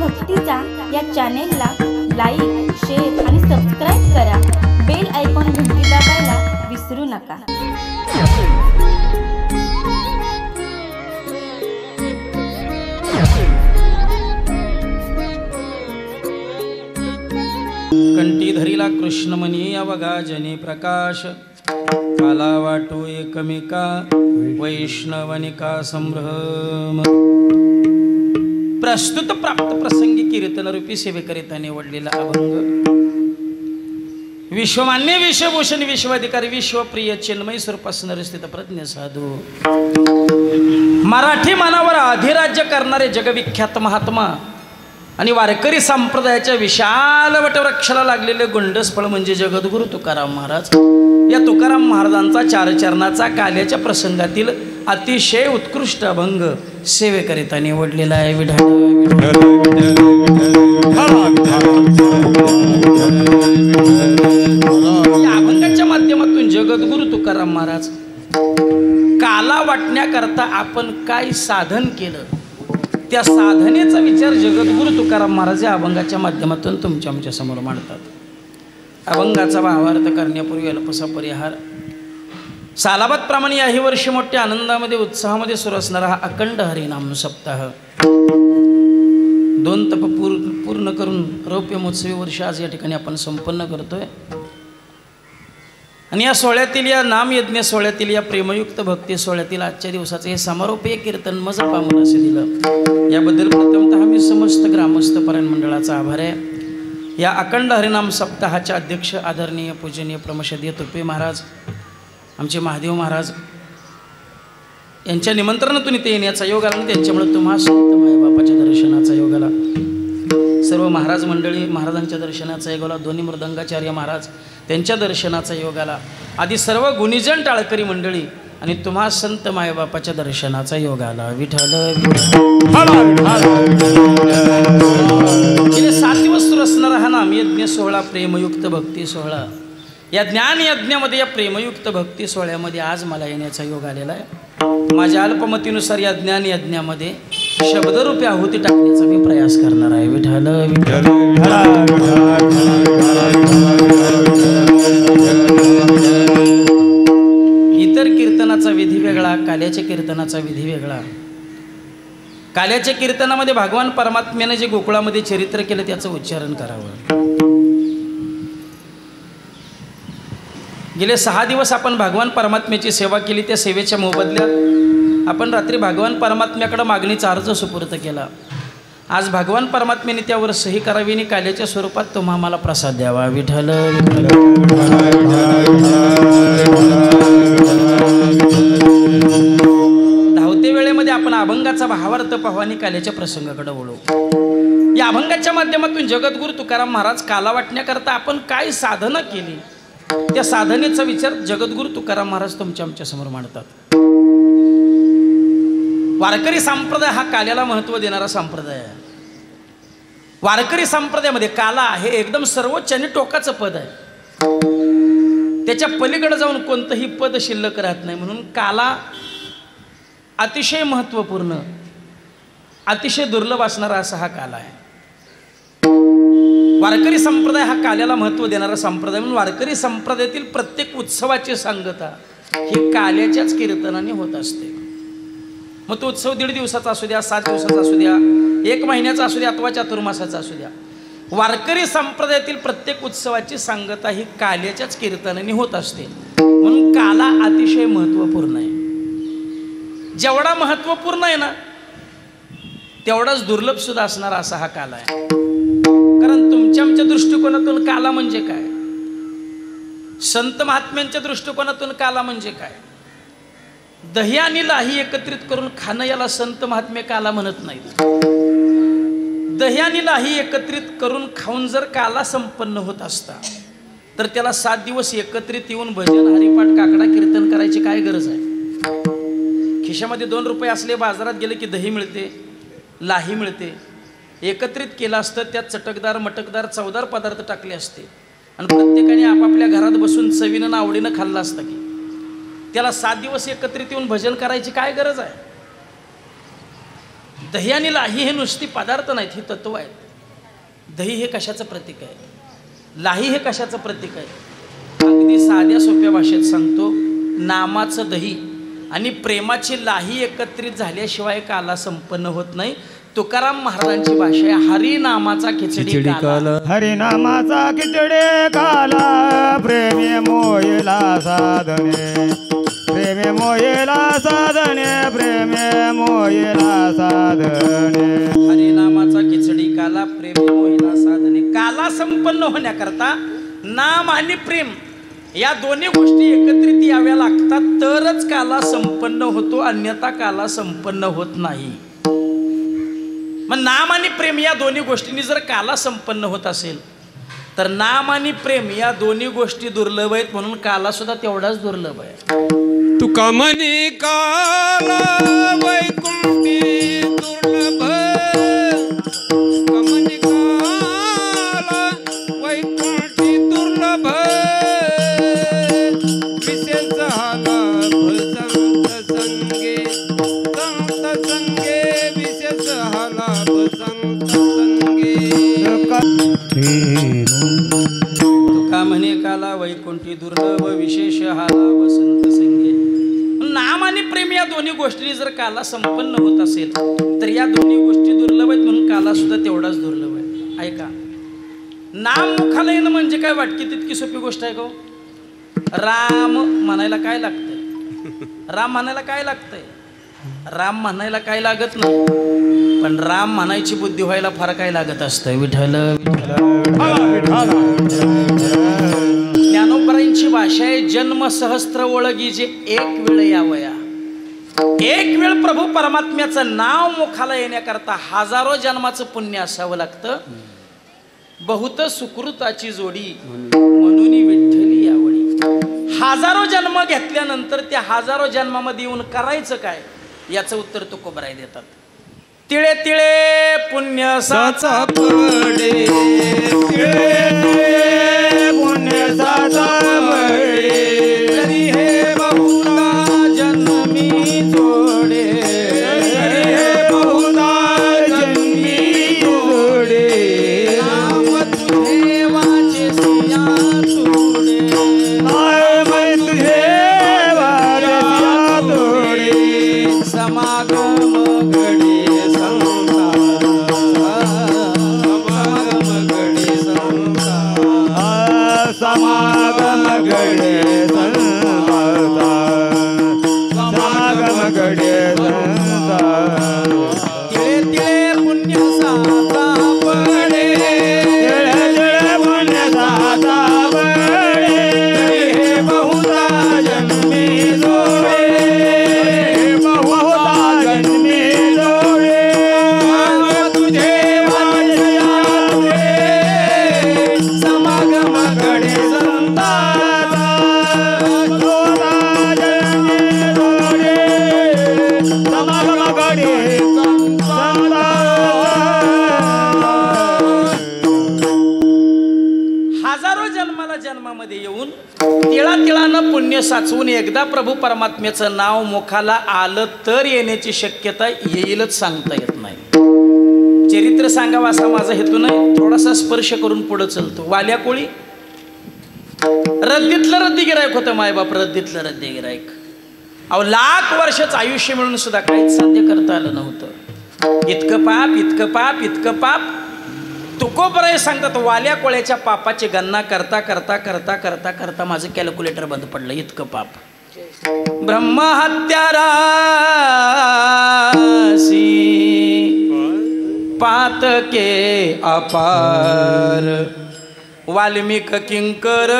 भक्तीचा या चॅनेलला like, share आणि सबस्क्राईब करा. बेल आयकॉन घंटी दाबायला विसरू नका. कंठी धरिला कृष्णमणी अवघा जनी प्रकाश, काला वाटो एकमेका वैष्णवनिका संभ्रम. प्रस्तुत प्राप्त प्रसंगी कीर्तन रूपी सेवेकरिता निवडलेला अभंग विश्वमान्य विश्वभूषण विश्वाधिकारी विश्वप्रिय चिन्मय स्वरूपासनार स्थित प्रज्ञ साधू मराठी मानावर अधिराज्य करणारे जगविख्यात महात्मा आणि वारकरी संप्रदायाच्या विशाल वटवृक्षाला लागलेले गुंडसफळ म्हणजे जगद्गुरु तुकाराम महाराज. या तुकाराम महाराजांचा चार चरणाचा काल्याच्या प्रसंगातील अतिशय उत्कृष्ट अभंग सेवेकरिता निवडलेला आहे. या अभंगाच्या माध्यमातून जगद्गुरु तुकाराम महाराज काला वाटण्याकरता आपण काय साधन केलं त्या साधनेचा विचार जगद्गुरु तुकाराम महाराज या अभंगाच्या माध्यमातून तुमच्या समोर मांडतात. अभंगाचा भावार्थ करण्यापूर्वी अल्पसा परिहार. सालाबादप्रमाणे याही वर्षी मोठ्या आनंदामध्ये उत्साहामध्ये सुरू असणारा हा अखंड हरिनाम सप्ताह 2 तप पूर्ण करून रौप्य महोत्सवी वर्ष आज या ठिकाणी आपण संपन्न करतोय. आणि या सोहळ्यातील या नामयज्ञ सोहळ्यातील या प्रेमयुक्त भक्ती सोहळ्यातील आजच्या दिवसाचं हे समारोपीय कीर्तन मज पामन असे दिलं याबद्दल प्रथमतः मी समस्त ग्रामस्थ पारायण मंडळाचा आभार आहे. या अखंड हरिनाम सप्ताहाचे अध्यक्ष आदरणीय पूजनीय प्रमशदीय तुपे महाराज आमचे महादेव महाराज यांच्या निमंत्रणातून इथे येण्याचा योग आला. त्यांच्यामुळे तुम्हा संत मायबापाच्या दर्शनाचा योग आला. सर्व महाराज मंडळी महाराजांच्या दर्शनाचा योग आला. दोन्ही मृदंगाचार्य महाराज त्यांच्या दर्शनाचा योग आला. आधी सर्व गुणीजन टाळकरी मंडळी आणि तुम्हा संत मायबापाच्या दर्शनाचा योग आला. विठ्ठल गेले 7 दिवस सुरू असणारा हा नामयज्ञ सोहळा प्रेमयुक्त भक्ती सोहळा या ज्ञान यज्ञामध्ये या प्रेमयुक्त भक्ती सोहळ्यामध्ये आज मला येण्याचा योग आलेला आहे. माझ्या अल्पमतीनुसार या ज्ञान यज्ञामध्ये शब्दरूपी आहुती टाकण्याचा मी प्रयास करणार आहे. विठ्ठल इतर कीर्तनाचा विधी वेगळा, काल्याच्या कीर्तनाचा विधी वेगळा. काल्याच्या कीर्तनामध्ये भगवान परमात्म्याने जे गोकुळामध्ये चरित्र केलं त्याचं उच्चारण करावं. गेले 6 दिवस आपण भगवान परमात्म्याची सेवा केली. त्या सेवेच्या मोबदल्यात आपण रात्री भगवान परमात्म्याकडे मागणीचा अर्ज सुपूर्द केला. आज भगवान परमात्म्याने त्यावर सही करावी आणि काल्याच्या स्वरूपात तुम्हा आम्हाला प्रसाद द्यावा. विठ्ठल धावते वेळेमध्ये आपण अभंगाचा भावार्थ पाहू आणि काल्याच्या प्रसंगाकडे वळू. या अभंगाच्या माध्यमातून जगद्गुरु तुकाराम महाराज काला वाटण्याकरता आपण काय साधना केली त्या साधनेचा विचार जगद्गुरु तुकाराम महाराज आमच्या समोर मांडतात. वारकरी संप्रदाय हा काल्याला महत्त्व देणारा संप्रदाय आहे. वारकरी संप्रदायामध्ये काला हे एकदम सर्वोच्च आणि टोकाचं पद आहे. त्याच्या पलीकडे जाऊन कोणतंही पद शिल्लक राहत नाही. म्हणून काला अतिशय महत्त्वपूर्ण अतिशय दुर्लभ असणारा असा हा काला आहे. वारकरी संप्रदाय हा काल्याला महत्त्व देणारा संप्रदाय म्हणून वारकरी संप्रदायातील प्रत्येक उत्सवाची सांगता ही काल्याच्याच कीर्तनाने होत असते. मग तो उत्सव 1.5 दिवसाचा असू द्या, 7 दिवसाचा असू द्या, 1 महिन्याचा असू द्या अथवा चातुर्मासाचा असू द्या, वारकरी संप्रदायातील प्रत्येक उत्सवाची सांगता ही काल्याच्याच कीर्तनाने होत असते. म्हणून काला अतिशय महत्त्वपूर्ण आहे. जेवढा महत्त्वपूर्ण आहे ना तेवढाच दुर्लभ सुद्धा असणारा असा हा काला आहे. कारण आमच्या दृष्टिकोनातून काला म्हणजे काय, संत महात्म्यांच्या दृष्टिकोनातून काला म्हणजे काय, दही आणि लाही एकत्रित करून खाणं याला संत महात्मे काला म्हणत नाहीत. दही आणि लाही एकत्रित करून खाऊन जर काला संपन्न होत असता तर त्याला 7 दिवस एकत्रित येऊन भजन हरिपाठ काकडा कीर्तन करायची काय गरज आहे. खिशामध्ये 2 रुपये असले बाजारात गेले की दही मिळते, लाही मिळते. एकत्रित केलं असतं त्यात चटकदार मटकदार चवदार पदार्थ टाकले असते आणि प्रत्येकाने आपापल्या घरात बसून चवीनं आवडीनं खाल्लं असतं की त्याला 7 दिवस एकत्रित येऊन भजन करायची काय गरज आहे. दही आणि लाही हे नुसती पदार्थ नाहीत, ही तत्व आहेत. दही हे कशाचं प्रतीक आहे, लाही हे कशाचं प्रतीक आहे. अगदी साध्या सोप्या भाषेत सांगतो, नामाचं दही आणि प्रेमाची लाही एकत्रित झाल्याशिवाय काला संपन्न होत नाही. तुकाराम महाराजांची भाषा आहे, हरिनामाचा खिचडी काला. हरिनामाचा खिचडी काला, प्रेमे मोयला साधने, प्रेमे मोयला साधने, प्रेमे मोयला साधने. हरिनामाचा खिचडी काला, प्रेमे मोयला साधने. काला संपन्न होण्याकरता नाम आणि प्रेम या दोन्ही गोष्टी एकत्रित याव्या लागतात, तरच काला संपन्न होतो, अन्यथा काला संपन्न होत नाही. मग नाम आणि प्रेम या दोन्ही गोष्टींनी जर काला संपन्न होत असेल तर नाम आणि प्रेम या दोन्ही गोष्टी दुर्लभ आहेत, म्हणून काला सुद्धा तेवढाच दुर्लभ आहे. तुका म्हणे काला वैकुंठी दुर्लभ, तुका म्हणे काला वैकुंठी दुर्लभ, विशेष झाला भजंत संगे, संत संगे विशेष झाला भजंत संगे. तुका म्हणे काला वैकुंठी दुर्लभ, विशेष हाला वसंत संगे. नाम आणि प्रेम या दोन्ही गोष्टी जर काला संपन्न होत असेल तर या दोन्ही गोष्टी दुर्लभ आहेत, म्हणून काला सुद्धा तेवढाच दुर्लभ आहे. ऐका, नाम मुखाला येणं म्हणजे काय, वाटकी तितकी सोपी गोष्ट आहे का. राम म्हणायला काय लागतंय, राम म्हणायला काय लागतंय, राम म्हणायला काय लागत नाही, पण राम म्हणायची बुद्धी व्हायला फार काय लागत असतं. विठ्ठल ज्ञानोबरांची भाषा आहे, जन्म सहस्त्र ओळगी जे एक वेळ यावया. एक वेळ प्रभू परमात्म्याचं नाव मुखाला येण्याकरता हजारो जन्माचं पुण्य असावं लागतं. बहुत सुकृताची जोडी म्हणून विठ्ठली यावळी. हजारो जन्म घेतल्यानंतर त्या हजारो जन्मामध्ये येऊन करायचं काय, याचं उत्तर तुकोबराय देतात. तिळे तिळे पुण्य साचा पडे, तिळे तिळे पुण्य साचा पडे, तरी हे बहुधा जन्मी जोडे, तरी हे बहुधा जन्मी जोडे. नाम तुझे वाचे सिया तोडे, नाम तुझे वाचे सिया तोडे. समागम घडे समागम घडे संता, समागम घडे संता. तिळे तिळे पुण्य साचा पडे, तिळे तिळे पुण्य साचा पडे, हे बहुधा जन्मी जोडे, बहुधा जन्मी जोडे. नाम तुझे वाचया तोडे, समागम घडे संता, बहुधा जन्मी जोडे, समागम घडे संता. हजारो जन्माला जन्मामध्ये येऊन तिळा तिळानं पुण्य साचवून एकदा प्रभू परमात्म्याचं नाव मुखाला आलं तर येण्याची शक्यता येईलच, सांगता येत नाही. चरित्र सांगावं असा माझा हेतू नाही, थोडासा स्पर्श करून पुढे चलतो. वाल्या कोळी रद्दीतलं रद्दी गिरायक होतं, मायबाप रद्दीतलं रद्दी गिरायक. अहो लाख वर्षाचं आयुष्य मिळून सुद्धा काहीच साध्य करता आलं नव्हतं. इतकं पाप, इतकं पाप, इतकं पाप. तुकोबराय सांगतात, वाल्या कोळ्याच्या पापाची गणना करता करता करता करता करता माझं कॅल्क्युलेटर बंद पडलं, इतकं पाप. ब्रह्महत्या राशी पातके अपार, वाल्मिक किंकर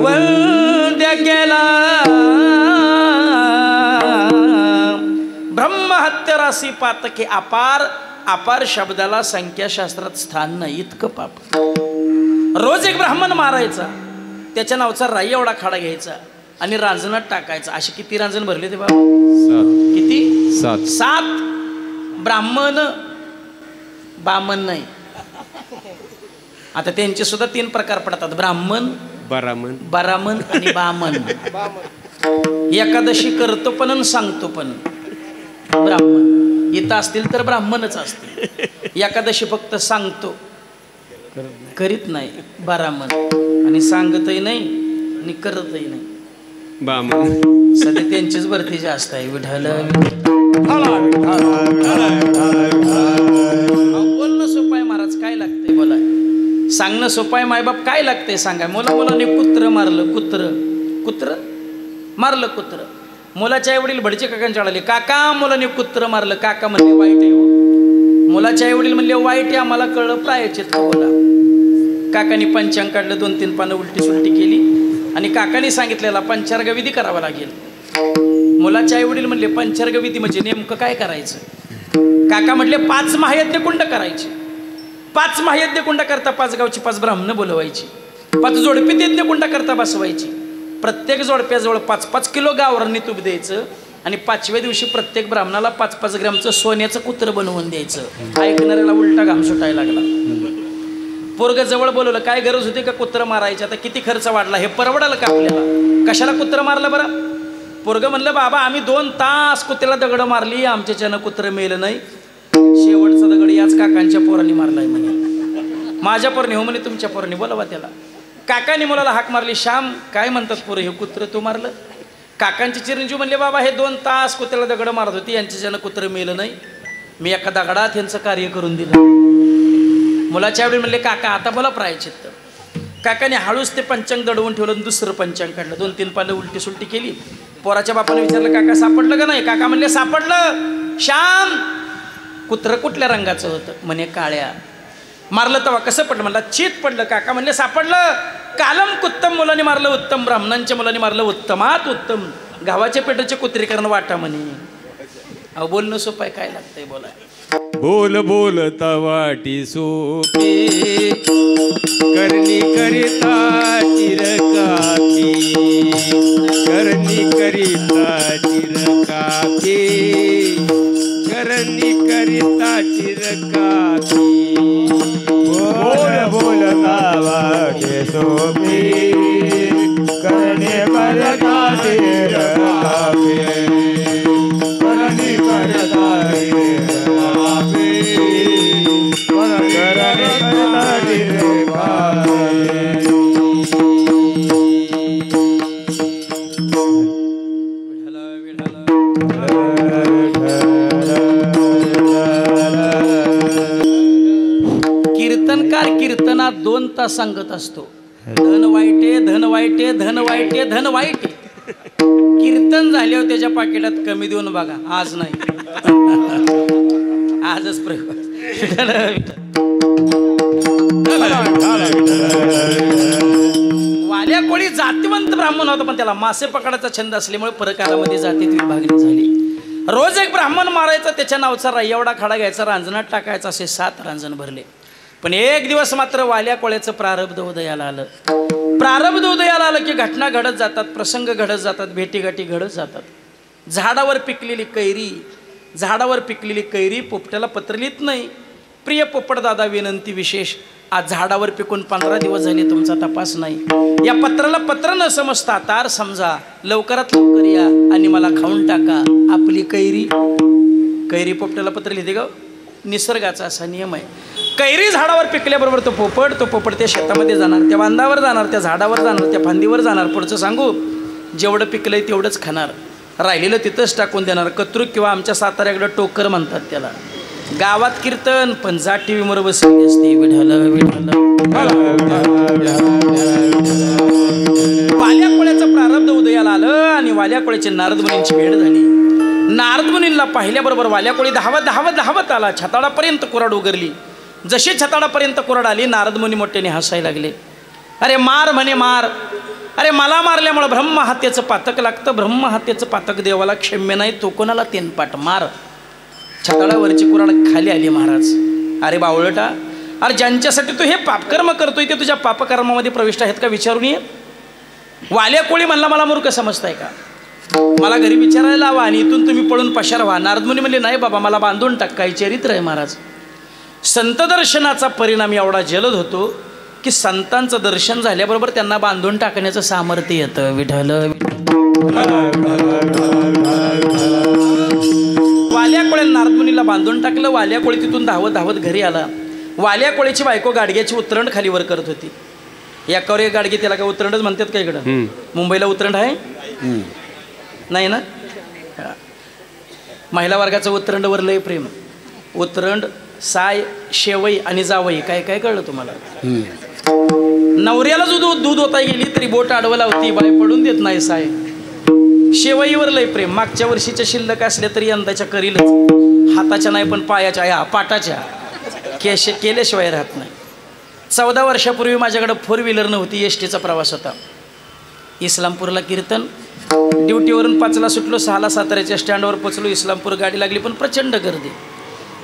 वंद्य केला. ब्रह्महत्या राशी पातके अपार, अपार शब्दाला संख्याशास्त्रात स्थान नाही, इतकं पाप. रोज एक ब्राह्मण मारायचा, त्याच्या नावचा राई एवढा खाडा घ्यायचा आणि रांजणात टाकायचा. असे किती रांजण भरले ते बाबा, किती? 7. ब्राह्मण बामण नाही. आता त्यांचे सुद्धा 3 प्रकार पडतात, ब्राह्मण, बरामन आणि बामन. एकादशी करतो पण आणि सांगतो पण. ब्राह्मण इथं असतील तर ब्राह्मणच असतील. एकादशी फक्त सांगतो करीत नाही ब्राह्मण, आणि सांगतही नाही आणि करतही नाही बामण. सध्या त्यांचीच भरती जास्त आहे. विठाल बोलणं सोपं आहे महाराज, काय लागतंय बोला. सांगणं सोपं आहे मायबाप, काय लागतंय सांगा. मुलाने कुत्र मारलं, कुत्र मारलं कुत्र. मुलाच्या आईवडील भडचे काकांच्या आले, काका मुलाने कुत्र मारलं. काका म्हणले वाईट आहे हो. मुलाच्या आईवडील म्हणले वाईट आहे, आम्हाला कळलं प्रायचित्त बोला. काकानी पंचांग काढलं, 2-3 पानं उलटी सुलटी केली आणि काकाने सांगितलेला पंचार्ग विधी करावा लागेल. मुलाच्या आईवडील म्हणले पंचार्ग विधी म्हणजे नेमकं काय करायचं. काका म्हटले 5 महायज्ञ कुंड करायचे. 5 महायज्ञ कुंड करता 5 गावची 5 ब्राह्मण बोलवायची. 5 जोडपी यज्ञ कुंड करता बसवायची. प्रत्येक जोडप्याजवळ 5-5 किलो गावरांनी तूप द्यायचं आणि 5व्या दिवशी प्रत्येक ब्राह्मणाला 5-5 ग्रॅमचं सोन्याचं कुत्र बनवून द्यायचं. ऐकणाऱ्याला उलटा घाम सुटायला लागला. पोरग जवळ बोलवलं, काय गरज होती का कुत्र मारायची, आता किती खर्च वाढला, हे परवडाल का आपल्याला, कशाला कुत्र मारलं बरं. पोरग म्हणलं बाबा आम्ही 2 तास कुत्र्याला दगड मारली, आमच्याच्यानं कुत्र मेलं नाही, शेवटचा दगड याच काकांच्या पोरांनी मारलाय म्हणे. माझ्या पोरांनी हो म्हणे, तुमच्या पोरांनी बोलवा त्याला. काकांनी मुलाला हाक मारली, श्याम काय म्हणतात पोरं, हे कुत्र तू मारलं. काकांचे चिरंजीव म्हणले बाबा हे 2 तास कुत्र्याला दगड मारत होती, यांच्याच्यानं कुत्र मेलं नाही, मी एका दगडात यांचं कार्य करून दिलं. मुलाच्या वेळी म्हणले काका आता बोला प्रायचित्त. काकाने हळूच ते पंचांग दडवून ठेवलं, दुसरं पंचांग काढलं, 2-3 पानं उलटी सुलटी केली. पोराच्या बापाने विचारलं काका सापडलं का नाही. काका म्हणले सापडलं. श्याम कुत्र कुठल्या रंगाचं होतं, म्हणे काळ्या. मारलं तेव्हा कसं पडलं, म्हणला चीत पडलं. काका म्हणले सापडलं. कालम कुत्तम मुलांनी मारलं उत्तम, ब्राह्मणांच्या मुलांनी मारलं उत्तमात उत्तम, गावाच्या पेटाचे कुत्रीकरण वाटा म्हणे. अहो बोलणं सोपं आहे, काय लागतंय बोला. बोल बोलता वाटी सोपे, करणी करिता चिरकापी, करणी करिता चिरकापी, करणी करिता चिरकापी. बोल बोलता वाटे सोपे, करणे करता चिरकापी, करणे करता चिरकापी, करणे करता चिरकापी. कीर्तनकार कीर्तनात 2 तास सांगत असतो, धन वाईटे धन वाईटे धन वाईटे धन वाईटे. कीर्तन झाल्यावर त्याच्या पाकिटात कमी देऊन बघा, आज नाही आजच प्रयोग. वाल्या कोळी जातिवंत ब्राह्मण होता, पण त्याला मासे पकडायचा छंद असल्यामुळे प्रकारामध्ये जातीत विभागणी झाली. रोज एक ब्राह्मण मारायचा, त्याच्या नावचा एवढा खडा घ्यायचा, रांजणात टाकायचा, असे 7 रांजण भरले. पण एक दिवस मात्र वाल्या कोळ्याचं प्रारब्ध उदयाला आलं. प्रारब्ध उदयाला आलं की घटना घडत जातात, प्रसंग घडत जातात, भेटीगाठी घडत जातात. झाडावर पिकलेली कैरी पोपट्याला पत्र लिहित नाही. प्रिय पोपटदादा विनंती विशेष, आज झाडावर पिकून 15 दिवस झाले, तुमचा तपास नाही. या पत्राला पत्र न समजता तार समजा, लवकरात लवकर या आणि मला खाऊन टाका आपली कैरी. कैरी पोपट्याला पत्र लिहिते का, निसर्गाचा असा नियम आहे. कैरी झाडावर पिकल्याबरोबर तो पोपट त्या शेतामध्ये जाणार, त्या बांधावर जाणार, त्या झाडावर जाणार, त्या फांदीवर जाणार. पुढचं सांगू, जेवढं पिकलंय तेवढंच खाणार, राहिलेलं तिथंच टाकून देणार. कत्रूक किंवा आमच्या साताऱ्याकडं टोकर म्हणतात त्याला. गावात कीर्तन पण जा टीव्हीवर बसली असते. विठाल विठाल. वाल्या कोळ्याचं प्रारब्ध उदयाला आलं आणि वाल्या कोळ्याची नारद मुनींची भेट झाली. नारद मुनींना पाहिल्याबरोबर वाल्या कोळी धावत आला. छताडापर्यंत कुराड उगरली. जशी छताडापर्यंत कुराड आली, नारद मुनी मोठ्याने हसायला लागले. अरे मार म्हणे मार. अरे मला मारल्यामुळे ब्रह्महत्येचं पातक लागतं. ब्रह्महत्येचं पातक देवाला क्षम्य नाही, तो कोणाला तेनपाट मार. छताडावरची कुराड खाली आली. महाराज अरे बावळटा, अरे ज्यांच्यासाठी तू हे पापकर्म करतोय ते तुझ्या पापकर्मामध्ये प्रविष्ट आहेत का विचारून ये. वाल्या कोळी म्हणला मला मूर्ख समजताय का, मला घरी विचारायला लावा आणि इथून तुम्ही पळून पशार व्हा. नारद मुनी म्हणले नाही बाबा मला बांधून टाक. काही चरित्र आहे महाराज. संत दर्शनाचा परिणाम एवढा जलद होतो की संतांचं दर्शन झाल्याबरोबर त्यांना बांधून टाकण्याचं सामर्थ्य येतं. विठ्ठल नारदमुनीला बांधून टाकलं. वाल्या कोळी तिथून धावत धावत घरी आला. वाल्या कोळीची बायको गाडग्याची उतरंड खालीवर करत होती. एकावर एक गाडगी, त्याला काय उतरंडच म्हणतात का इकडं? मुंबईला उतरंड आहे नाही ना? महिला वर्गाचं उतरंडवर लय प्रेम. उतरंड, साय, शेवई आणि जावई, काय काय कळलं तुम्हाला? नवऱ्याला जो दूध होता गेली तरी बोट आडवं लावती, बाय पडून देत नाही साय. शेवईवर लय प्रेम. मागच्या वर्षीच्या शिल्लक असल्या तरी यंदाच्या करीलच. हाताच्या नाही पण पायाच्या, या पाटाच्या केल्याशिवाय राहत नाही. 14 वर्षापूर्वी माझ्याकडे 4 व्हीलर नव्हती. एसटीचा प्रवास होता. इस्लामपूरला कीर्तन, ड्युटीवरून 5ला सुटलो, 6ला साताऱ्याच्या स्टँडवर पोचलो. इस्लामपूर गाडी लागली, पण प्रचंड गर्दी.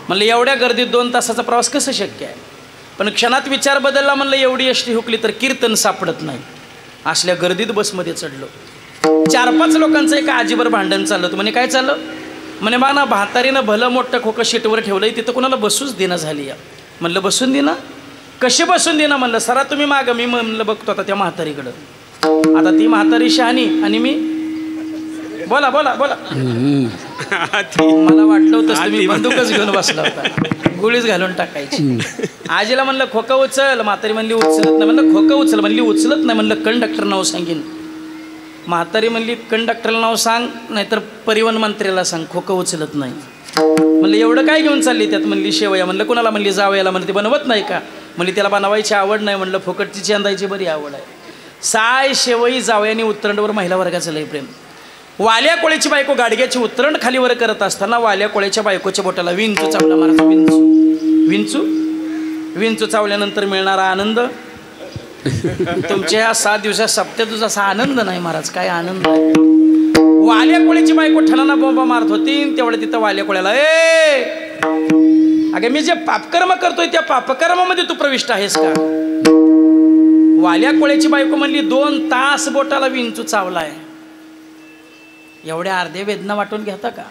म्हणलं एवढ्या गर्दीत 2 तासाचा प्रवास कसं शक्य आहे? पण क्षणात विचार बदलला. म्हणलं एवढी एसटी हुकली तर कीर्तन सापडत नाही. असल्या गर्दीत बसमध्ये चढलो. 4-5 लोकांचं एका आजीवर भांडण चाललं होतं. म्हणे काय चाललं? म्हणे बा ना, म्हातारीनं भलं मोठं खोकं शीटवर ठेवलंय, तिथं कोणाला बसूच देणं झाली या. म्हणलं बसून देणं? कशी बसून देणं? म्हणलं सरा तुम्ही मागं. मी म्हणलं बघतो आता त्या म्हातारीकडं. आता ती म्हातारी शहाणी आणि मी, बोला बोला बोला. मला वाटलं होतं तुम्ही बंदूकच घेऊन बसला होता, गोळीच घालून टाकायची. आजीला म्हणलं खोकं उचल. म्हातारी म्हणली उचलत नाही. म्हणलं खोकं उचल. म्हणली उचलत नाही. म्हणलं कंडक्टर नाव सांगेन. म्हातारी म्हणली कंडक्टरला नाव सांग, नाहीतर परिवहन मंत्र्याला सांग, खोकं उचलत नाही. म्हणलं एवढं काय घेऊन चालली त्यात? म्हणली शेवया. म्हणलं कुणाला? म्हणली जावयाला. म्हणली ती बनवत नाही का? म्हणली त्याला बनवायची आवड नाही. म्हणलं फुकटची चेंदायची बरी आवड आहे. साय, शेवई, जावयानी उतरंडवर महिला वर्गाचं लय प्रेम. वाल्या कोळीची बायको गाडग्याची उतरंड खालीवर करत असताना वाल्या कोळीच्या बायकोच्या बोटाला विंचू चावला. महाराज विंचू विंचू विंचू चावल्यानंतर मिळणारा आनंद तुमच्या ह्या 7 दिवसात सप्त्यातूच असा आनंद नाही महाराज. काय आनंद आहे. वाल्या कोळीची बायको ठणाना बोंबा मारत होती. तेवढं तिथं वाल्या कोळ्याला, ए अगे मी जे पापकर्म करतोय त्या पापकर्मामध्ये तू प्रविष्ट आहेस का? वाल्या कोळ्याची बायको म्हणली 2 तास बोटाला विंचू चावलाय. एवढ्या अर्धे वेदना वाटून घेता का?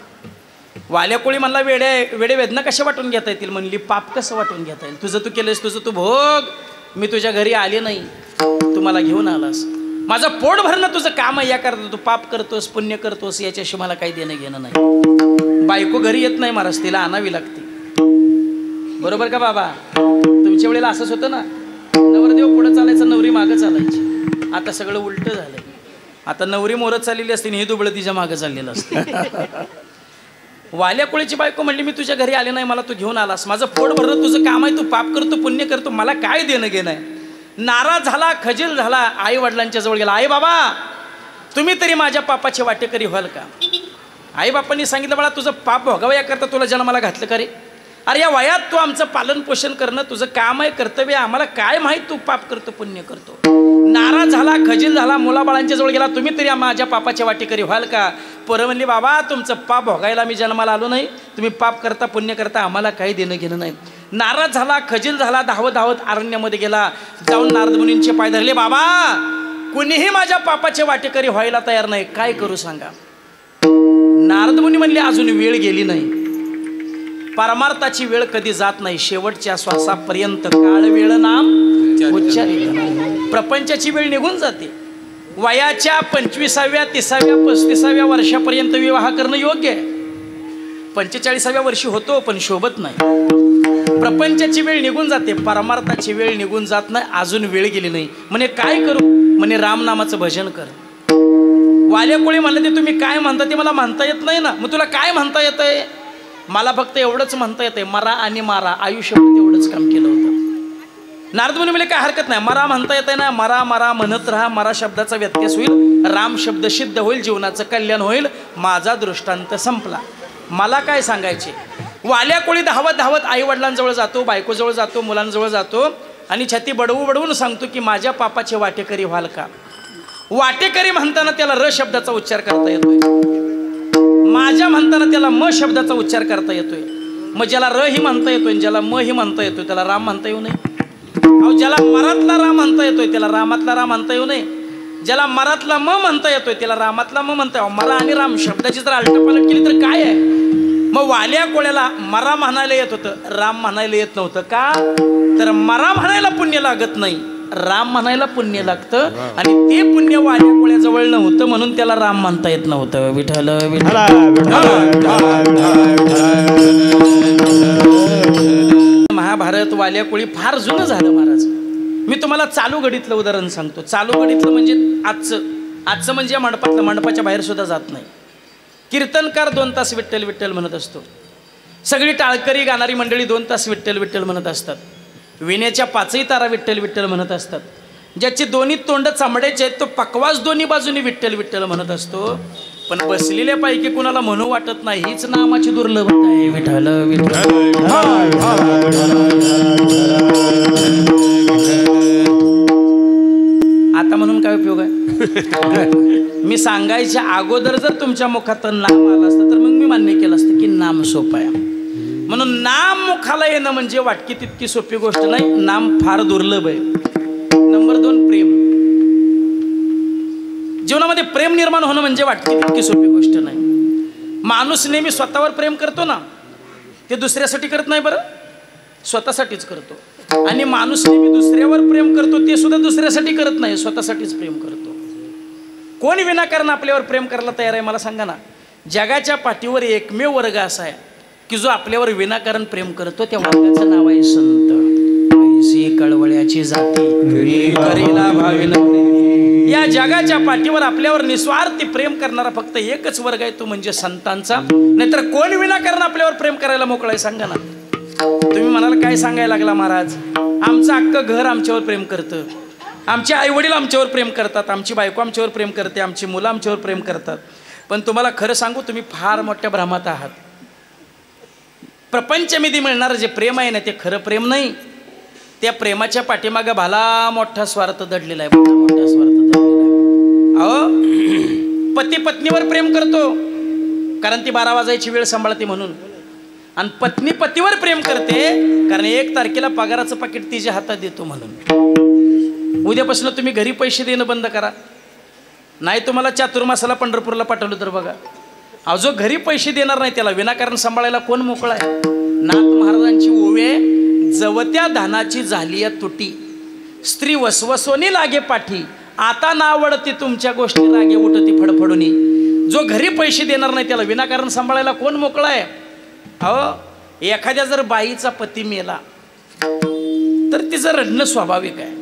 वाल्या कोळी म्हणला वेडे वेदना कशा वाटून घेता येतील? म्हणली पाप कसं वाटून घेता येईल? तुझं तू केलंस, तुझं तू भोग. मी तुझ्या घरी आले नाही, तू मला घेऊन आलास. माझं पोट भरणं तुझं काम आहे. या करता तू पाप करतोस, पुण्य करतोस, याच्याशी मला काही देणं घेणं नाही. बायको घरी येत नाही महाराज, तिला आणावी लागते. बरोबर का बाबा? तुमच्या वेळेला असंच होतं ना, नवरदेव पुढं चालायचा, नवरी मागं चालायची. आता सगळं उलटं झालंय. आता नवरी मोरत चाललेली असते, हे दुबळं तिच्या मागं चाललेलं असतं. वाल्या कोळीची बायको म्हणली मी तुझ्या घरी आले नाही, मला तू घेऊन आलास. माझं पोट भरणं तुझं काम आहे. तू पाप करतो, पुण्य करतो, मला काय देणं घेणं आहे? नाराज झाला, खजील झाला. आई वडिलांच्या जवळ गेला. आई बाबा तुम्ही तरी माझ्या पापाचे वाटेकरी व्हाल का? आई बापांनी सांगितलं बाळा तुझं पाप भोगावं याकरता तुला जन्माला घातलं का रे? अरे या वयात तू आमचं पालन पोषण करणं तुझं काम आहे, कर्तव्य. आम्हाला काय माहीत तू पाप करतो, पुण्य करतो. नाराज झाला, खजील झाला, मुलाबाळांच्या जवळ गेला. तुम्ही तरी माझ्या पापाच्या वाटेकरी व्हाल का? पोरं म्हणली बाबा तुमचं पाप भोगायला मी जन्माला आलो नाही. तुम्ही पाप करता, पुण्य करता, आम्हाला काही देणं घेणं नाही. नाराज झाला, खजील झाला, धावत धावत अरण्यामध्ये गेला. जाऊन नारद मुनींचे पाय धरले. बाबा कुणीही माझ्या पापाचे वाटेकरी व्हायला तयार नाही, काय करू सांगा? नारद मुनी म्हणले अजून वेळ गेली नाही. परमार्थाची वेळ कधी जात नाही. शेवटच्या श्वासापर्यंत काळ वेळ नाम उच्चारित. प्रपंचाची वेळ निघून जाते. वयाच्या 25व्या 30व्या 35व्या वर्षापर्यंत विवाह करणं योग्य आहे. 45व्या वर्षी होतो पण शोभत नाही. प्रपंचाची वेळ निघून जाते, परमार्थाची वेळ निघून जात नाही. अजून वेळ गेली नाही. म्हणे काय करू? म्हणे रामनामाचं भजन कर. वाल्या कोळी म्हणलं ते तुम्ही काय म्हणता ते मला म्हणता येत नाही ना. मग तुला काय म्हणता येतंय? मला फक्त एवढंच म्हणता येतंय, मरा आणि मारा. आयुष्यात एवढंच काम केलं होतं. नारद मुनी म्हणले काय हरकत नाही, मरा म्हणता येतंय ना, मरा मरा म्हणत राहा. मरा शब्दाचा व्यत्यास होईल, राम शब्द सिद्ध होईल, जीवनाचं कल्याण होईल. माझा दृष्टांत संपला. मला काय सांगायचे? वाल्या कोळी धावत धावत आई वडिलांजवळ जातो, बायकोजवळ जातो, मुलांजवळ जातो आणि छाती बडवून सांगतो की माझ्या पापाचे वाटेकरी व्हाल का? वाटेकरी म्हणताना त्याला र शब्दाचा उच्चार करता येतोय. माझ्या म्हणताना त्याला म शब्दाचा उच्चार करता येतोय. मग ज्याला र ही म्हणता येतोय, ज्याला म ही म्हणता येतोय, त्याला राम म्हणता येऊ नये? अहो ज्याला मरातला राम म्हणता येतोय त्याला रामातला राम म्हणता येऊ नये? ज्याला मरातला म म्हणता येतोय त्याला रामातला म म्हणता येऊ? मरा आणि राम शब्दाची जर आलटपालट केली तर काय आहे? मग वाल्या कोळ्याला मरा म्हणायला येत होतं, राम म्हणायला येत नव्हतं. का? तर मरा म्हणायला पुण्य लागत नाही, राम म्हणायला पुण्य लागतं आणि ते पुण्य वाल्या कोळ्याजवळ नव्हतं म्हणून त्याला राम म्हणता येत नव्हतं. विठ्ठल विठ्ठल. महाभारत वाल्या कोळी फार जुनं झालं महाराज. मी तुम्हाला चालू घडीतलं उदाहरण सांगतो. चालू घडीतलं म्हणजे आजचं म्हणजे या मंडपातलं, मंडपाच्या बाहेर सुद्धा जात नाही. कीर्तनकार 2 तास विठ्ठल विठ्ठल म्हणत असतो. सगळी टाळकरी गाणारी मंडळी 2 तास विठ्ठल विठ्ठल म्हणत असतात. विण्याच्या 5ही तारा विठ्ठल विठ्ठल म्हणत असतात. ज्याची दोन्ही तोंड चामड्याचे आहेत तो पकवास दोन्ही बाजूनी विठ्ठल विठ्ठल म्हणत असतो. पण बसलेल्या पैकी कुणाला म्हणू वाटत नाही हीच नामाची दुर्लभता आहे. विठ्ठल विठ्ठल. आता म्हणून काय उपयोग आहे? मी सांगायच्या अगोदर जर तुमच्या मुखात नाम आलं असतं तर मग मी मान्य केलं असतं की नाम सोपं आहे. म्हणून नाम मुखाला येणं म्हणजे वाटकी तितकी सोपी गोष्ट नाही. नाम फार दुर्लभ आहे. नंबर 2 प्रेम. जीवनामध्ये प्रेम निर्माण होणं म्हणजे वाटकी तितकी सोपी गोष्ट नाही. माणूस नेहमी स्वतःवर प्रेम करतो ना, ते दुसऱ्यासाठी करत नाही बरं, स्वतःसाठीच करतो. आणि माणूस नेहमी दुसऱ्यावर प्रेम करतो ते सुद्धा दुसऱ्यासाठी करत नाही, स्वतःसाठीच प्रेम करतो. कोण विनाकारण आपल्यावर प्रेम करायला तयार आहे मला सांगा ना? जगाच्या पाठीवर एकमेव वर्ग असा आहे की जो आपल्यावर विनाकारण प्रेम करतो. त्या वर्गाचं नाव आहे संत. ऐसी कळवळ्याची जाती करीला भाविन. या जगाच्या पाठीवर आपल्यावर निस्वार्थी प्रेम करणारा फक्त एकच वर्ग आहे, तो म्हणजे संतांचा. नाहीतर कोण विनाकारण आपल्यावर प्रेम करायला मोकळा आहे सांगा ना? तुम्ही म्हणाल काय सांगायला लागला महाराज? आमचं अख्खं घर आमच्यावर प्रेम करतं, आमचे आईवडील आमच्यावर प्रेम करतात, आमची बायको आमच्यावर प्रेम करते, आमची मुलं आमच्यावर प्रेम करतात. पण तुम्हाला खरं सांगू, तुम्ही फार मोठ्या भ्रमात आहात. प्रपंचमध्ये मिळणारं जे प्रेम आहे ना ते खरं प्रेम नाही. त्या प्रेमाच्या पाठीमागं भला मोठा स्वार्थ दडलेला आहे. मोठा स्वार्थ दडलेला आहे. अहो, पती पत्नीवर प्रेम करतो कारण ती 12 वाजायची वेळ सांभाळते म्हणून. आणि पत्नी पतीवर प्रेम करते कारण 1 तारखेला पगाराचं पाकिट तिच्या हातात देतो म्हणून. उद्यापासून तुम्ही घरी पैसे देणं बंद करा. नाही तुम्हाला चातुर्मासाला पंढरपूरला पाठवलं तर बघा, अहो जो घरी पैसे देणार नाही त्याला विनाकारण सांभाळायला कोण मोकळा आहे? नाथ महाराजांची ओवे, जवत्या धानाची झाली या तुटी, स्त्री वसवसोनी लागे पाठी, आता ना आवडते तुमच्या गोष्टी रागे उठती फडफडूनी. जो घरी पैसे देणार नाही त्याला विनाकारण सांभाळायला कोण मोकळा आहे? अहो, एखाद्या जर बाईचा पती मेला तर तिचं रडणं स्वाभाविक आहे.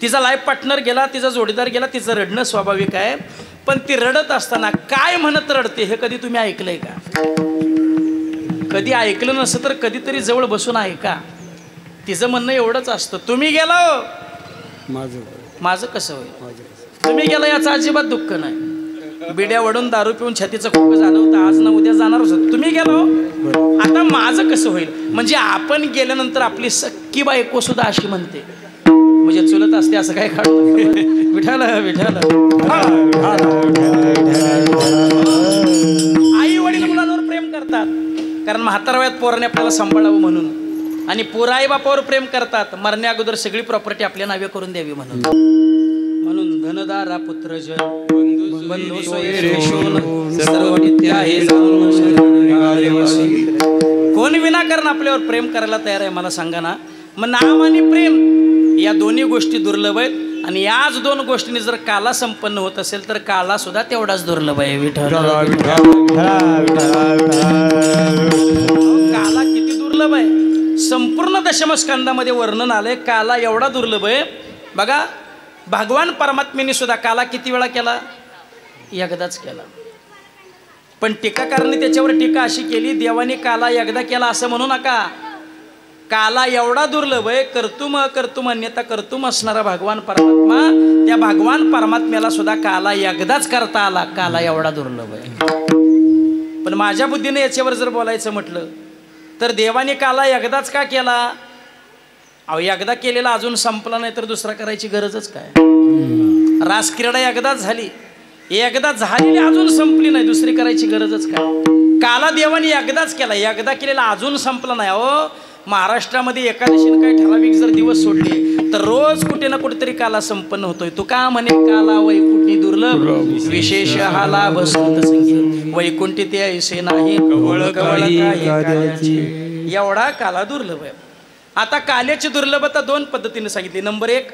तिचा लाईफ पार्टनर गेला, तिचा जोडीदार गेला, तिचं रडणं स्वाभाविक आहे. पण ती रडत असताना काय म्हणत रडते हे कधी तुम्ही ऐकलंय का? कधी ऐकलं नसतं तर कधीतरी जवळ बसून ऐका. तिचं म्हणणं एवढंच असतं, तुम्ही गेला माझं कसं होईल? तुम्ही गेला याचं अजिबात दुःख नाही. बिड्या वडून दारू पिऊन छातीचं खोकं झालं होतं, आज ना उद्या जाणारच होतं. तुम्ही गेलो आता माझं कसं होईल? म्हणजे आपण गेल्यानंतर आपली सख्खी बायको सुद्धा अशी म्हणते, म्हणजे चुलत असते असं काय काढू. विठाल विठाल. आई वडील मुलांवर प्रेम करतात कारण म्हातारा वयात पोराने आपल्याला सांभाळावं म्हणून. आणि पोरं आई बापावर प्रेम करतात मरण्या अगोदर सगळी प्रॉपर्टी आपल्या नावे करून द्यावी म्हणून. म्हणून धनदारा पुत्र जन बंधू सर्व नित्य आहे कोण विनाकारण आपल्यावर प्रेम करायला तयार आहे मला सांगा ना? मग नाम आणि प्रेम या दोन्ही गोष्टी दुर्लभ आहेत. आणि याच 2 गोष्टींनी जर काला संपन्न होत असेल तर काला सुद्धा तेवढाच दुर्लभ आहे. विठ्ठल. काला किती दुर्लभ आहे? संपूर्ण दशमस्कंदामध्ये वर्णन आलंय. काला एवढा दुर्लभ आहे बघा. भगवान परमात्म्याने सुद्धा काला किती वेळा केला? एकदाच केला. पण टीकाकारांनी त्याच्यावर टीका अशी केली, देवाने काला एकदा केला असं म्हणू नका. काला एवढा दुर्लभ आहे. कर्तुम अकर्तुम अन्यथा कर्तुम असणारा भगवान परमात्मा, त्या भगवान परमात्म्याला सुद्धा काला एकदाच करता आला. काला एवढा दुर्लभ आहे. पण माझ्या बुद्धीने याच्यावर जर बोलायचं म्हटलं तर देवाने काला एकदाच का केला? अहो, एकदा केलेला अजून संपला नाही तर दुसरा करायची गरजच काय? रासक्रीडा एकदाच झाली, एकदा झालेली अजून संपली नाही, दुसरी करायची गरजच काय? काला देवाने एकदाच केला, एकदा केलेला अजून संपला नाही. अहो, महाराष्ट्रामध्ये एकादशीने काही ठराविक जर दिवस सोडले तर रोज कुठे ना कुठेतरी काला संपन्न होतोय. तू का म्हणे काला वैकुंठी दुर्लभ विशेष हा लाभ संत संगी वैकुंठी ते ऐसे नाही कवळ कवळ एवढा काला दुर्लभ आहे. आता काल्याची दुर्लभता दोन पद्धतीने सांगितली. नंबर 1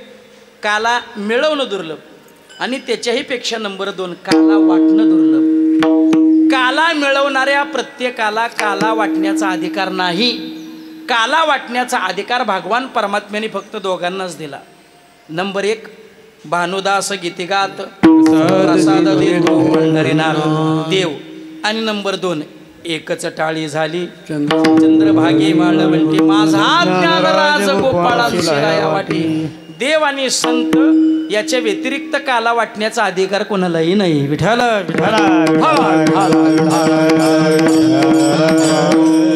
काला मिळवणं दुर्लभ, आणि त्याच्याही पेक्षा नंबर 2 काला वाटणं दुर्लभ. काला मिळवणाऱ्या प्रत्येकाला काला वाटण्याचा अधिकार नाही. काला वाटण्याचा अधिकार भगवान परमात्म्याने फक्त दोघांनाच दिला. नंबर 1 भानुदास गीतिगात प्रसाद देतो पंढरीनाथ देव, आणि नंबर 2 एकच टाळी झाली चंद्रभागी माळवंटी माझा ज्ञानराज गोपाळा शिराया वाटी. देव आणि संत याच्या व्यतिरिक्त काला वाटण्याचा अधिकार कोणालाही नाही. विठ्ठल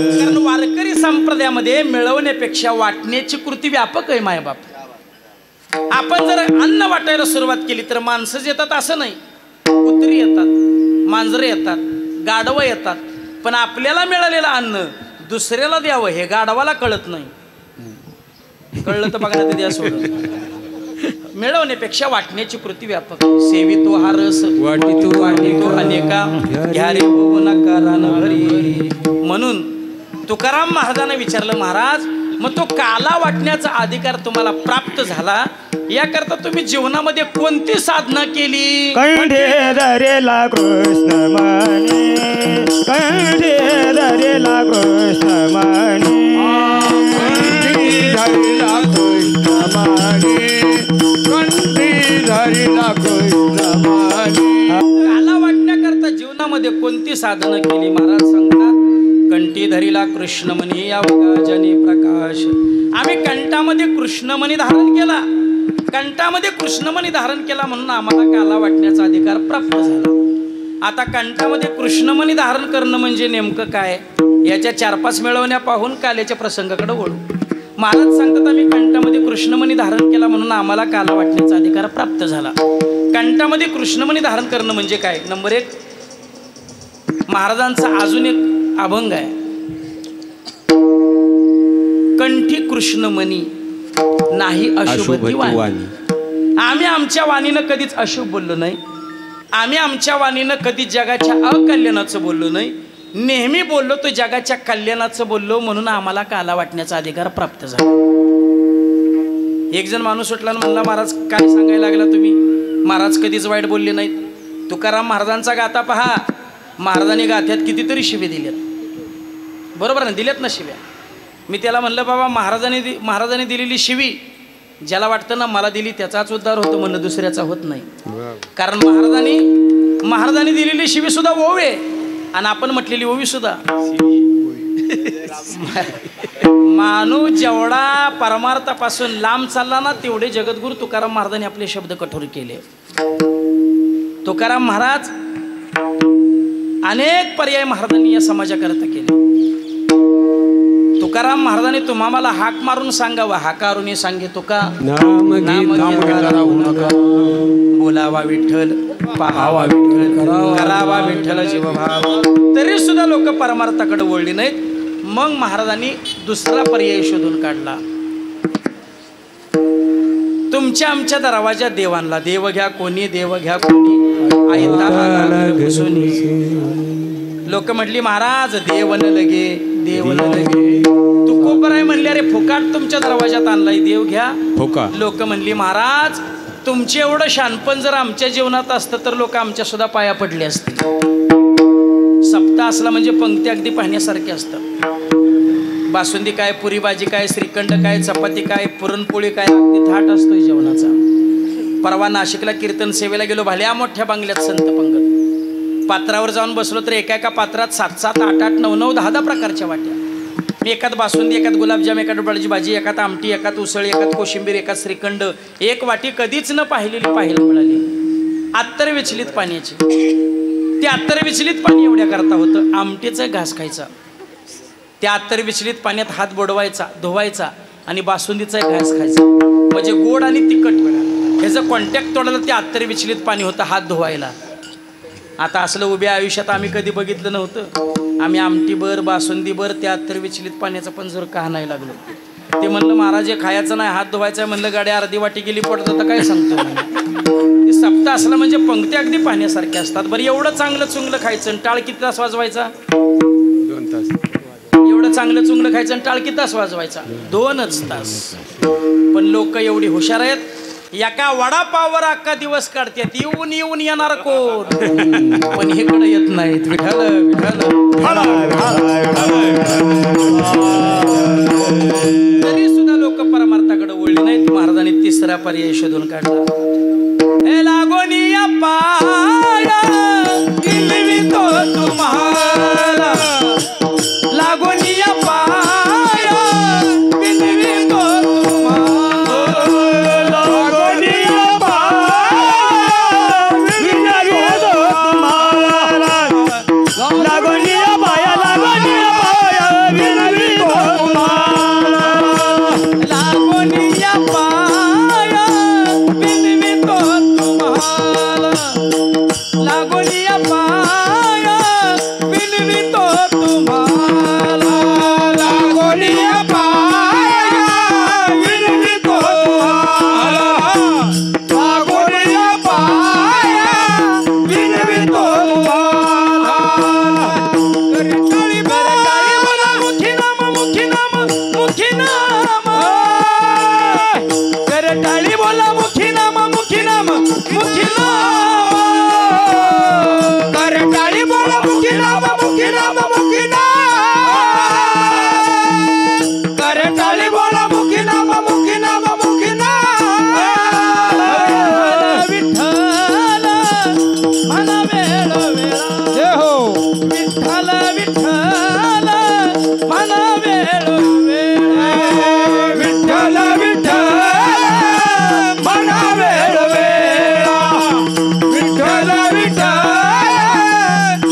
कारण वारकरी संप्रदायामध्ये मिळवण्यापेक्षा वाटण्याची कृती व्यापक आहे. मायबाप, आपण जर अन्न वाटायला सुरुवात केली तर माणसंच येतात असं नाही. कुत्री येतात, मांजरं येतात, गाढवं येतात, पण आपल्याला मिळालेलं अन्न दुसऱ्याला द्यावं हे गाढवाला कळत नाही. कळलं तर बघा ते द्या सोडून. मिळवण्यापेक्षा वाटण्याची कृती व्यापक. सेवितो हा रस वाटितो अनेका घ्या रे होऊ नका रानभरी. म्हणून तुकाराम महाराजांना विचारलं, महाराज मग तो काला वाटण्याचा अधिकार तुम्हाला प्राप्त झाला, याकरता तुम्ही जीवनामध्ये कोणती साधना केली? कंठे धरेला कृष्ण माने, कंठे धरेला कृष्ण माने, कंठी धरेला कृष्ण माने, कंठी धरेला कृष्ण माने. काला वाटण्याकरता जीवनामध्ये कोणती साधना केली? महाराज सांगतात, कंठी धरीला कृष्णमणी अवघा जनी प्रकाश. आम्ही कंठामध्ये कृष्णमणी धारण केला, कंठामध्ये कृष्णमणी धारण केला म्हणून आम्हाला काला वाटण्याचा अधिकार प्राप्त झाला. आता कंठामध्ये कृष्णमणी धारण करणं म्हणजे नेमकं काय, याच्या 4-5 मिळवण्या पाहून काल्याच्या प्रसंगाकडे वळू. महाराज सांगतात, आम्ही कंठामध्ये कृष्णमणी धारण केला म्हणून आम्हाला काला वाटण्याचा अधिकार प्राप्त झाला. कंठामध्ये कृष्णमणी धारण करणं म्हणजे काय? नंबर 1 महाराजांचा अजून एक अभंग आहे, कंठी कृष्णमणी नाही अशुभती वाणी. आम्ही आमच्या वाणीनं कधीच अशुभ बोललो नाही. आम्ही आमच्या वाणीनं कधी जगाच्या अकल्याणाचं बोललो नाही. नेहमी बोललो तो जगाच्या कल्याणाचं बोललो, म्हणून आम्हाला काला वाटण्याचा अधिकार प्राप्त झाला. एक जण माणूस उठला म्हणला, महाराज काय सांगायला लागला तुम्ही? महाराज कधीच वाईट बोलले नाहीत. तुकाराम महाराजांचा गाथा पहा, महाराजांनी गाथ्यात कितीतरी शिवे दिल्यात, बरोबर ना? दिल्यात ना शिव्या. मी त्याला म्हणलं, बाबा महाराजांनी दिलेली शिवी ज्याला वाटतं ना मला दिली त्याचाच उद्धार होतो, म्हणलं दुसऱ्याचा होत नाही. कारण महाराजांनी दिलेली शिवी सुद्धा ओव आहे, आणि आपण म्हटलेली ओवी सुद्धा. माणूस जेवढा परमार्थापासून लांब चालला ना, तेवढे जगद्गुरु तुकाराम महाराजांनी आपले शब्द कठोर केले. तुकाराम महाराज अनेक पर्याय महाराजांनी या समाजाकरता केले. तुकाराम महाराजांनी तुम्हाला हाक मारून सांगावं, हाकारून सांगे तुका नाम बोलावा विठ्ठल, पाहावा विठ्ठल, करावा विठ्ठल जीवभाव. तरी सुद्धा लोक परमार्थाकडे वळली नाहीत. मग महाराजांनी दुसरा पर्याय शोधून काढला, तुमच्या आमच्या दरवाजा देवांना देव घ्या कोणी, देव घ्या कोणी. लोक म्हटली, महाराज देव न लगे, देव न लगे. तू कोपर आहे म्हणले, अरे फुकाट तुमच्या दरवाजात आणलाय, देव घ्या फुका. लोक म्हणली, महाराज तुमचे एवढं शानपण जर आमच्या जीवनात असतं तर लोक आमच्या सुद्धा पाया पडले असते. सप्ताह असला म्हणजे पंक्ती अगदी पाहण्यासारखी असतं. बासुंदी काय, पुरी भाजी काय, श्रीखंड काय, चपाती काय, पुरणपोळी काय, अगदी थाट असतोय जेवणाचा. परवा नाशिकला कीर्तन सेवेला गेलो, भल्या मोठ्या बंगल्यात संत पंगत. पात्रावर जाऊन बसलो तर एका पात्रात 7-7, 8-8, 9-9, 10-10 प्रकारच्या वाट्या. मी एकात बासुंदी, एकात गुलाबजाम, एकात बटाट्याची भाजी, एकात आमटी, एकात उसळ, एकात कोशिंबीर, एकात श्रीखंड. एक वाटी कधीच न पाहिलेली पाहायला मिळाली. अत्तर विचलित पाण्याची. ते अत्तर विचलित पाणी एवढ्या करता होतं. आमटीचा घास खायचा, त्या अत्तर विचलित पाण्यात हात बुडवायचा, धुवायचा, आणि बासुंदीचा घास खायचा. म्हणजे गोड आणि तिखट ह्याचं कॉन्टॅक्ट तोडायला ते अत्तर विचलित पाणी होतं हात धुवायला. आता असलं उभ्या आयुष्यात आम्ही कधी बघितलं नव्हतं. आम्ही आमटी बर, बासुंदी बर, त्या अत्तर विचलित पाण्याचा पण जर का नाही लागलो. ते म्हणलं, महाराज हे खायचं नाही, हात धुवायचा. म्हणलं, गाडी अर्धी वाटी गेली पडतं तर काय सांगतो. ते सप्ताह असलं म्हणजे पंक्ती अगदी पाहण्यासारख्या असतात. बरं एवढं चांगलं चुंगलं खायचं, टाळ किती तास वाजवायचा? 2 तास. एवढं आपलं चांगलं चुंगलं खायचं आणि टाळकी तास वाजवायचा 2च तास. पण लोक एवढी हुशार आहेत, एका वडापाववर अख्खा दिवस काढतात. येऊन येऊन येणार कोण, पण इकडे येत नाहीत. विठाल विठाल. तरी सुद्धा लोक परमार्थाकडे वळली नाहीत. महाराजांनी तिसरा पर्याय शोधून काढला. हे लागोनिया पाया विनवितो तुम्हाला, लागोनिया पाया विनवितो तुम्हाला, लागोनिया पाया विनवितो तुम्हाला, लागोनिया पाया विनवितो तुम्हाला, लागोनिया पाया विनवितो तुम्हाला, लागोनिया पाया विनवितो तुम्हाला, लागोनिया पाया विनवितो तुम्हाला, लागोनिया पाया विनवितो तुम्हाला. करटाळी बोला मुखी नाम, मुखी नाम, मुखी नाम. करटाळी बोला मुखी नाम, मुखी नाम, मुखी नाम. करटाळी बोला मुखी नाम, मुखी नाम, मुखी नाम. करटाळी बोला मुखी नाम, मुखी नाम, मुखी नाम. विठ्ठल म्हणा वेळ वेळा, जय हो. विठ्ठल विठ्ठल म्हणा वेळ वेळा, विठ्ठल विठ्ठल म्हणा वेळ वेळा, विठ्ठल विठ्ठल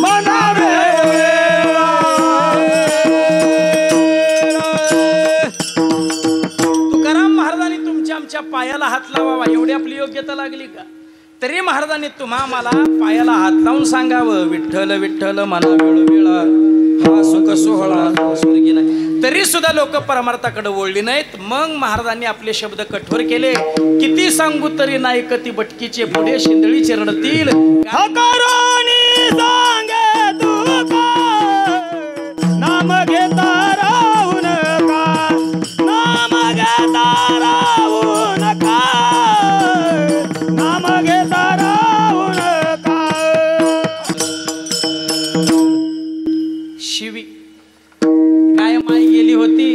म्हणा वेळ वेळा. तुकाराम महाराजांनी तुमच्या आमच्या पायाला हात लावावा एवढी आपली योग्यता लागली का? तरी महाराजांनी तुम्हा मला पायाला हात लावून सांगावं, विठ्ठल विठ्ठल म्हणा वेळ वेळा, हा सुख सोहळा स्वर्गी नाही. तरी सुद्धा लोक परमार्थाकडे वळली नाहीत. मग महाराजांनी आपले शब्द कठोर केले. किती सांगू तरी नाही कती बटकीचे पुढे शिंदळी चिरडतील. हकारानी सांगे तुका, नाम घेता राहू नका, नाम घेता राहू नका, नाम घेता राहू नका. शिवी काय माई गेली होती,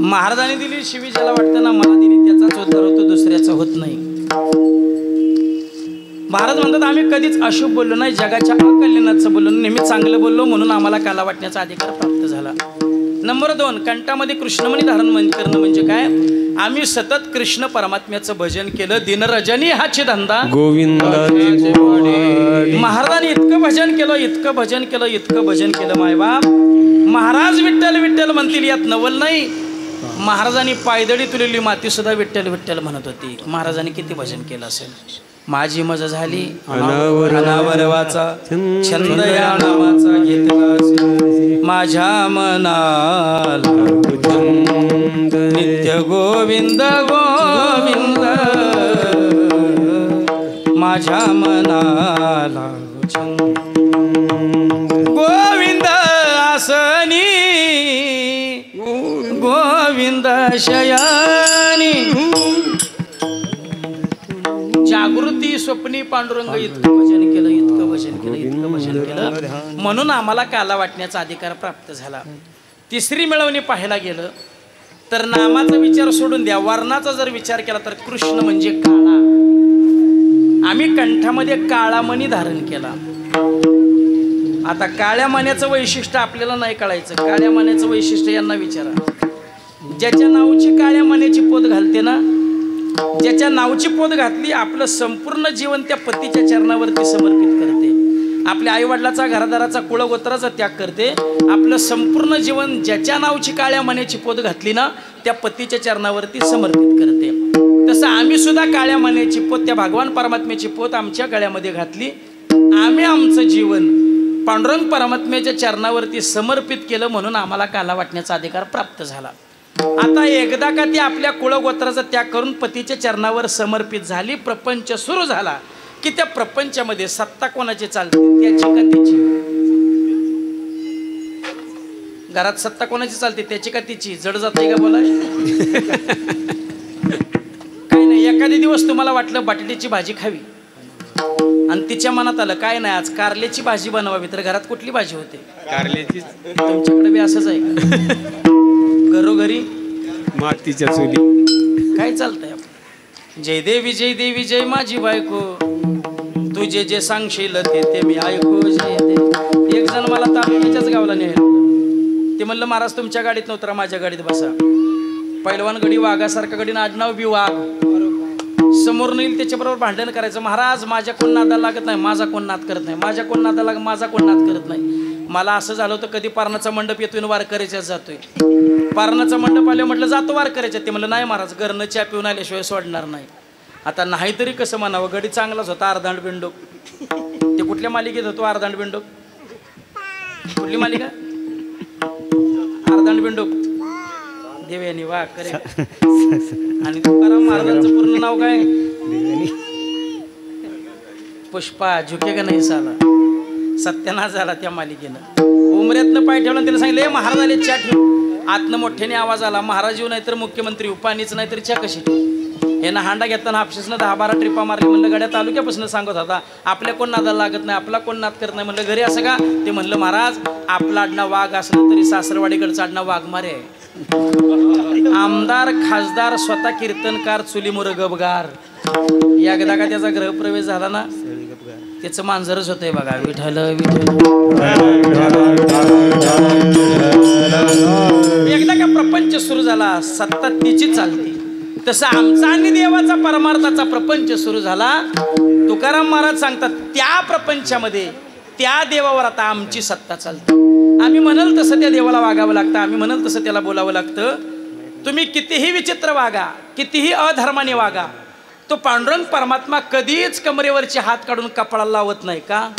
महाराजांनी दिली शिवी. ज्याला वाटतं ना मला दिली त्याचाच उद्धार होतो, दुसऱ्याचा होत नाही. महाराज म्हणतात आम्ही कधीच अशुभ बोललो नाही, जगाच्या अकल्याणाचं बोललो, नेहमी चांगलं बोललो, म्हणून आम्हाला काला वाटण्याचा अधिकार प्राप्त झाला. नंबर 2, कंठामध्ये कृष्णमणी धारण करणं म्हणजे काय? आम्ही सतत कृष्ण परमात्म्याचं भजन केलं. दिनरजनी हाची धंदा गोविंदाचे वाडे. महाराजांनी इतकं भजन केलं, इतकं भजन केलं, इतकं भजन केलं. मायबाप महाराज विठ्ठल विठ्ठल म्हणतील यात नवल नाही. महाराजांनी पायदळी तुलेली माती सुद्धा विठ्ठल विठ्ठल म्हणत होती. महाराजांनी किती भजन केलं असेल. माझी मज झाली अनावर वाचा, छंद या नावाचा घेतला माझ्या मनाला, नित्य गोविंद गोविंद माझ्या मनाला, गोविंद आसनी गोविंद शयानी, जागृती स्वप्नी पांडुरंग. इतकं भजन केलं, इतकं भजन केलं, इतकं भजन केलं, म्हणून आम्हाला काला वाटण्याचा अधिकार प्राप्त झाला. तिसरी मिळवणी पाहायला गेलं तर नामाचा विचार सोडून द्या, वर्णाचा जर विचार केला तर कृष्ण म्हणजे काळा. आम्ही कंठामध्ये काळा मणी धारण केला. आता काळ्या मण्याचं वैशिष्ट्य आपल्याला नाही कळायचं. काळ्या मण्याचं वैशिष्ट्य यांना विचारा. ज्याच्या नावाची काळ्या मण्याची पोत घालते ना, ज्याच्या नावची पोत घातली, आपलं संपूर्ण जीवन त्या पतीच्या चरणावरती समर्पित करते. आपल्या आईवडिलाचा घरादाराचा कुळगोत्राचा त्याग करते. आपलं संपूर्ण जीवन ज्याच्या नावची काळ्या मण्याची पोत घातली ना, त्या पतीच्या चरणावरती समर्पित करते. तसं आम्ही सुद्धा काळ्या मण्याची पोत, त्या भगवान परमात्म्याची पोत आमच्या गळ्यामध्ये घातली. आम्ही आमचं जीवन पांडुरंग परमात्म्याच्या चरणावरती समर्पित केलं, म्हणून आम्हाला काला वाटण्याचा अधिकार प्राप्त झाला. आता एकदा का ती आपल्या कुळगोत्राचा त्याग करून पतीच्या चरणावर समर्पित झाली, प्रपंच सुरू झाला की त्या प्रपंचामध्ये सत्ता कोणाची चालते, त्याची का त्याची? घरात सत्ता कोणाची चालते, त्याची का तिची? जड जाते का बोला? काही नाही, एखादी दिवस तुम्हाला वाटलं बटाट्याची भाजी खावी आणि तिच्या मनात आलं काय नाही आज कारल्याची भाजी बनवावी, तर घरात कुठली भाजी होते? कारल्याची. तुमच्याकडे बी असंच आहे का? घरोघरी मातीच्या चुली. काय चालतंय आपलं? जय देवी जय माझी बायको, तू जे जे सांगशील ते मी ऐकू. जय देव. एक जण मला तालुक्याच्याच गावाला न्यायला, ते म्हणलं महाराज तुमच्या गाडीत नव्हतं, माझ्या गाडीत बसा. पैलवान गडी वाघासारखा गडी, आडनाव बी वाघ. समोर येईल त्याच्याबरोबर भांडण करायचं. महाराज माझ्या कोण नादाला लागत नाही, माझा कोण नाद करत नाही, माझ्या कोण नादाला लाग, माझा कोण नाद करत नाही. मला असं झालं होतं, कधी पारणाचा मंडप येतोय वार करायच्याच जातोय. पारणाचा मंडप आल्यावर म्हटलं जातो वार करायच्या, ते म्हणलं नाही महाराज घरनं च्या पिऊन आल्याशिवाय सोडणार नाही. आता नाहीतरी कसं म्हणावं, गडी चांगलाच होता, अर्धांड बिंडोक. ते कुठल्या मालिकेत होतो अर्धांड बिंडोक? कुठली मालिका? अर्धांड बिंडोक. देवयानी वा करे. आणि तुकाराम महाराजांचं पूर्ण नाव काय? पुष्पा झुके का नाही साला. सत्यानाश झाला त्या मालिकेनं. उमऱ्यातनं पाय ठेवला, त्याला सांगितलं महाराज आले च्या ठेव. आतनं मोठ्याने आवाज आला, महाराज येऊ नाही तर मुख्यमंत्री, पाणीच नाही तर च्या कशी ठेव. हे ना हांडा घेताना हापशीसनं 10-12 ट्रिपा मारली. म्हणलं गड्या तालुक्यापासून सांगत होता आपल्या कोण नादाला लागत नाही, आपला कोण नाद करत नाही. म्हणलं घरी असं का? ते म्हणलं महाराज आपला आडनाव वाघ असलं तरी सासरवाडीकडचं आडनाव वाघमारे आहे. आमदार खासदार स्वतः कीर्तनकार चुलीमुर गबगार. एकदा का त्याचा गृहप्रवेश झाला ना, त्याचं मांजरच होतंय बघा. विठ्ठल एकदा का प्रपंच सुरू झाला, सत्ता तिची चालती. तसं आमचा आणि देवाचा परमार्थाचा प्रपंच सुरू झाला. तुकाराम महाराज सांगतात त्या प्रपंचामध्ये त्या देवावर आता आमची सत्ता चालते. आम्ही म्हणाल तसं त्या देवाला वागावं लागतं, आम्ही म्हणाल तसं त्याला बोलावं लागतं. तुम्ही कितीही विचित्र वागा, कितीही अधर्माने वागा, तो पांडुरंग परमात्मा कधीच कमरेवरचे हात काढून कपाळाला लावत नाही का?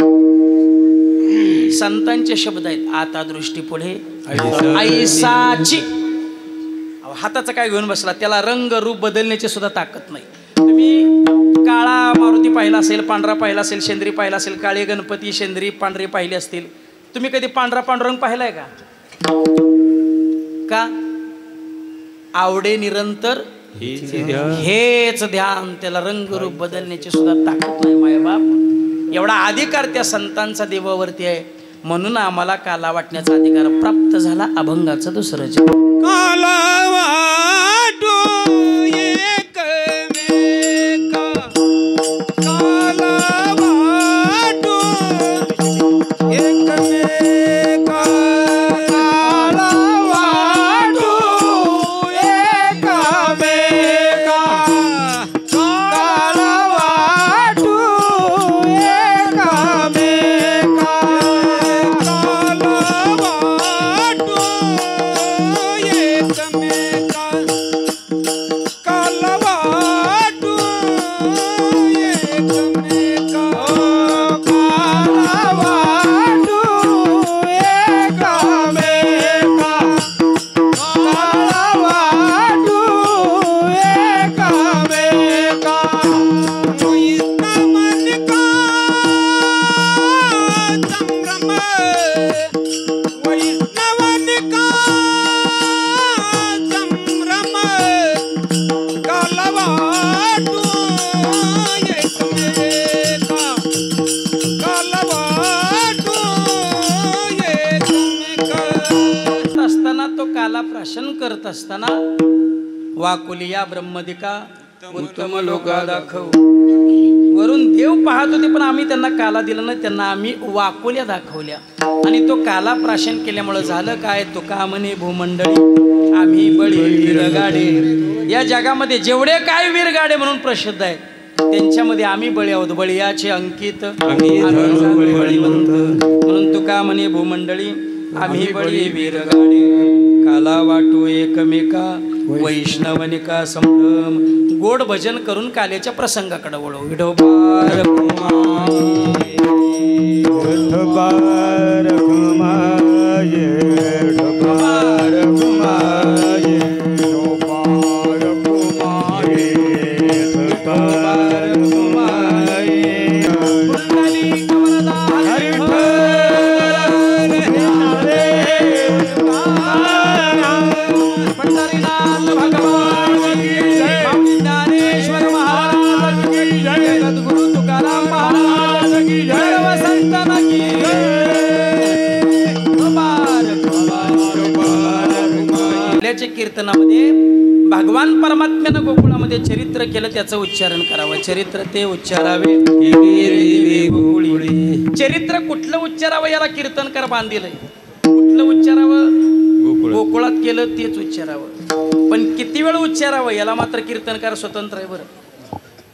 संतांचे शब्द आहेत, आता दृष्टी पुढे ऐसाची. हाताचं काय घेऊन बसला, त्याला रंग रूप बदलण्याची सुद्धा ताकद नाही. तुम्ही काळा मारुती पाहिला असेल, पांढरा पाहिला असेल, शेंद्री पाहिला असेल, काळे गणपती शेंद्री पांढरे पाहिले असतील. तुम्ही कधी पांढरा पांडुरंग पाहिलाय का? का? आवडे निरंतर हेच ध्यान, त्याला रंग रूप बदलण्याची सुद्धा ताकद नाही. मायबाप एवढा अधिकार त्या संतांचा देवावरती आहे, म्हणून आम्हाला काला वाटण्याचा अधिकार प्राप्त झाला. अभंगाचं दुसरं जग. काला वाटू एकमेका, काला वाटू एकमेका, काला वाटू एकमेका, काला वाटू एकमेका, काला वाटू एकमेका, काला वाटू एकमेका, काला वाटू एकमेका, काला वाटू एकमेका. वैष्णवन का संभ्रम, वैष्णवन का संभ्रम, काला वाटू एकमेका, काला वाटू एकमेका. असताना तो काला प्राशन करत असताना वाकुलिया ब्रह्मदिका उत्तम लोका दाखव. वरून देव पाहत होते, पण आम्ही त्यांना काला दिला नाही, त्यांना आम्ही वाकुल्या दाखवल्या. आणि तो काला प्राशन केल्यामुळे झालं काय? तुका म्हणे भूमंडळी आम्ही बळी वीरगाडे. या जगामध्ये जेवढे काय वीरगाडे म्हणून प्रसिद्ध आहेत, त्यांच्यामध्ये आम्ही बळी आहोत. बळीयाचे अंकित आम्ही बळीवंत. म्हणून तुका म्हणे भूमंडळी आम्ही बळी वीरगाडे. काला वाटू एकमेका, वैष्णवनिका संभ्रम. गोड भजन करून काल्याच्या प्रसंगाकडे वळू. विठोबा रखुमाई, विठोबा रखुमाई, विठोबा रखुमाई, विठोबा रखुमाई, विठोबा रखुमाई. पुंडलिक वरदा हरी हरे. पंढरीनाथ भगवान की जय, माऊली ज्ञानेश्वर महाराज की जय, सद्गुरु तुकाराम महाराज की जय, सर्व संतांना की जय. कीर्तनामध्ये भगवान परमात्म्यानं गोकुळामध्ये चरित्र केलं, त्याचं उच्चारण करावं. चरित्र ते उच्चारावे गोकुळी. चरित्र कुठलं उच्चारावं याला कीर्तनकार बांधिलंय. कुठलं उच्चारावं? गोकुळात केलं तेच उच्चारावं. पण किती वेळ उच्चारावं याला मात्र कीर्तनकार स्वतंत्र आहे बरं.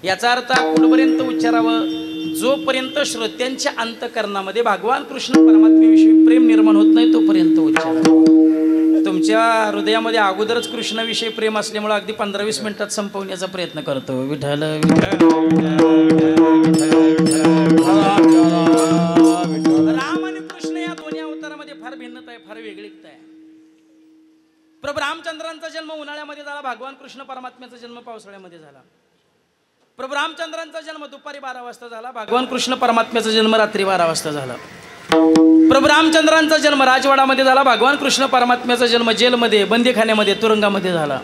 याचा अर्थ कुठपर्यंत उच्चारावं? जोपर्यंत श्रोत्यांच्या अंतकरणामध्ये भगवान कृष्ण परमात्म्याविषयी प्रेम निर्माण होत नाही तोपर्यंत उच्चारावं. तुमच्या हृदयामध्ये अगोदरच कृष्णाविषयी प्रेम असल्यामुळे अगदी 15-20 मिनिटात संपवण्याचा प्रयत्न करतो. विठ्ठल राम आणि कृष्ण या दोन्ही अवतारामध्ये फार भिन्नता आहे, फार वेगळीकता आहे. प्रभू रामचंद्रांचा जन्म उन्हाळ्यामध्ये झाला, भगवान कृष्ण परमात्म्याचा जन्म पावसाळ्यामध्ये झाला. प्रभू रामचंद्रांचा जन्म दुपारी 12 वाजता झाला, भगवान कृष्ण परमात्म्याचा जन्म रात्री 12 वाजता झाला. प्रभू रामचंद्रांचा जन्म राजवाडामध्ये झाला, भगवान कृष्ण परमात्म्याचा जन्म जेलमध्ये, बंदीखान्यामध्ये, तुरुंगामध्ये झाला.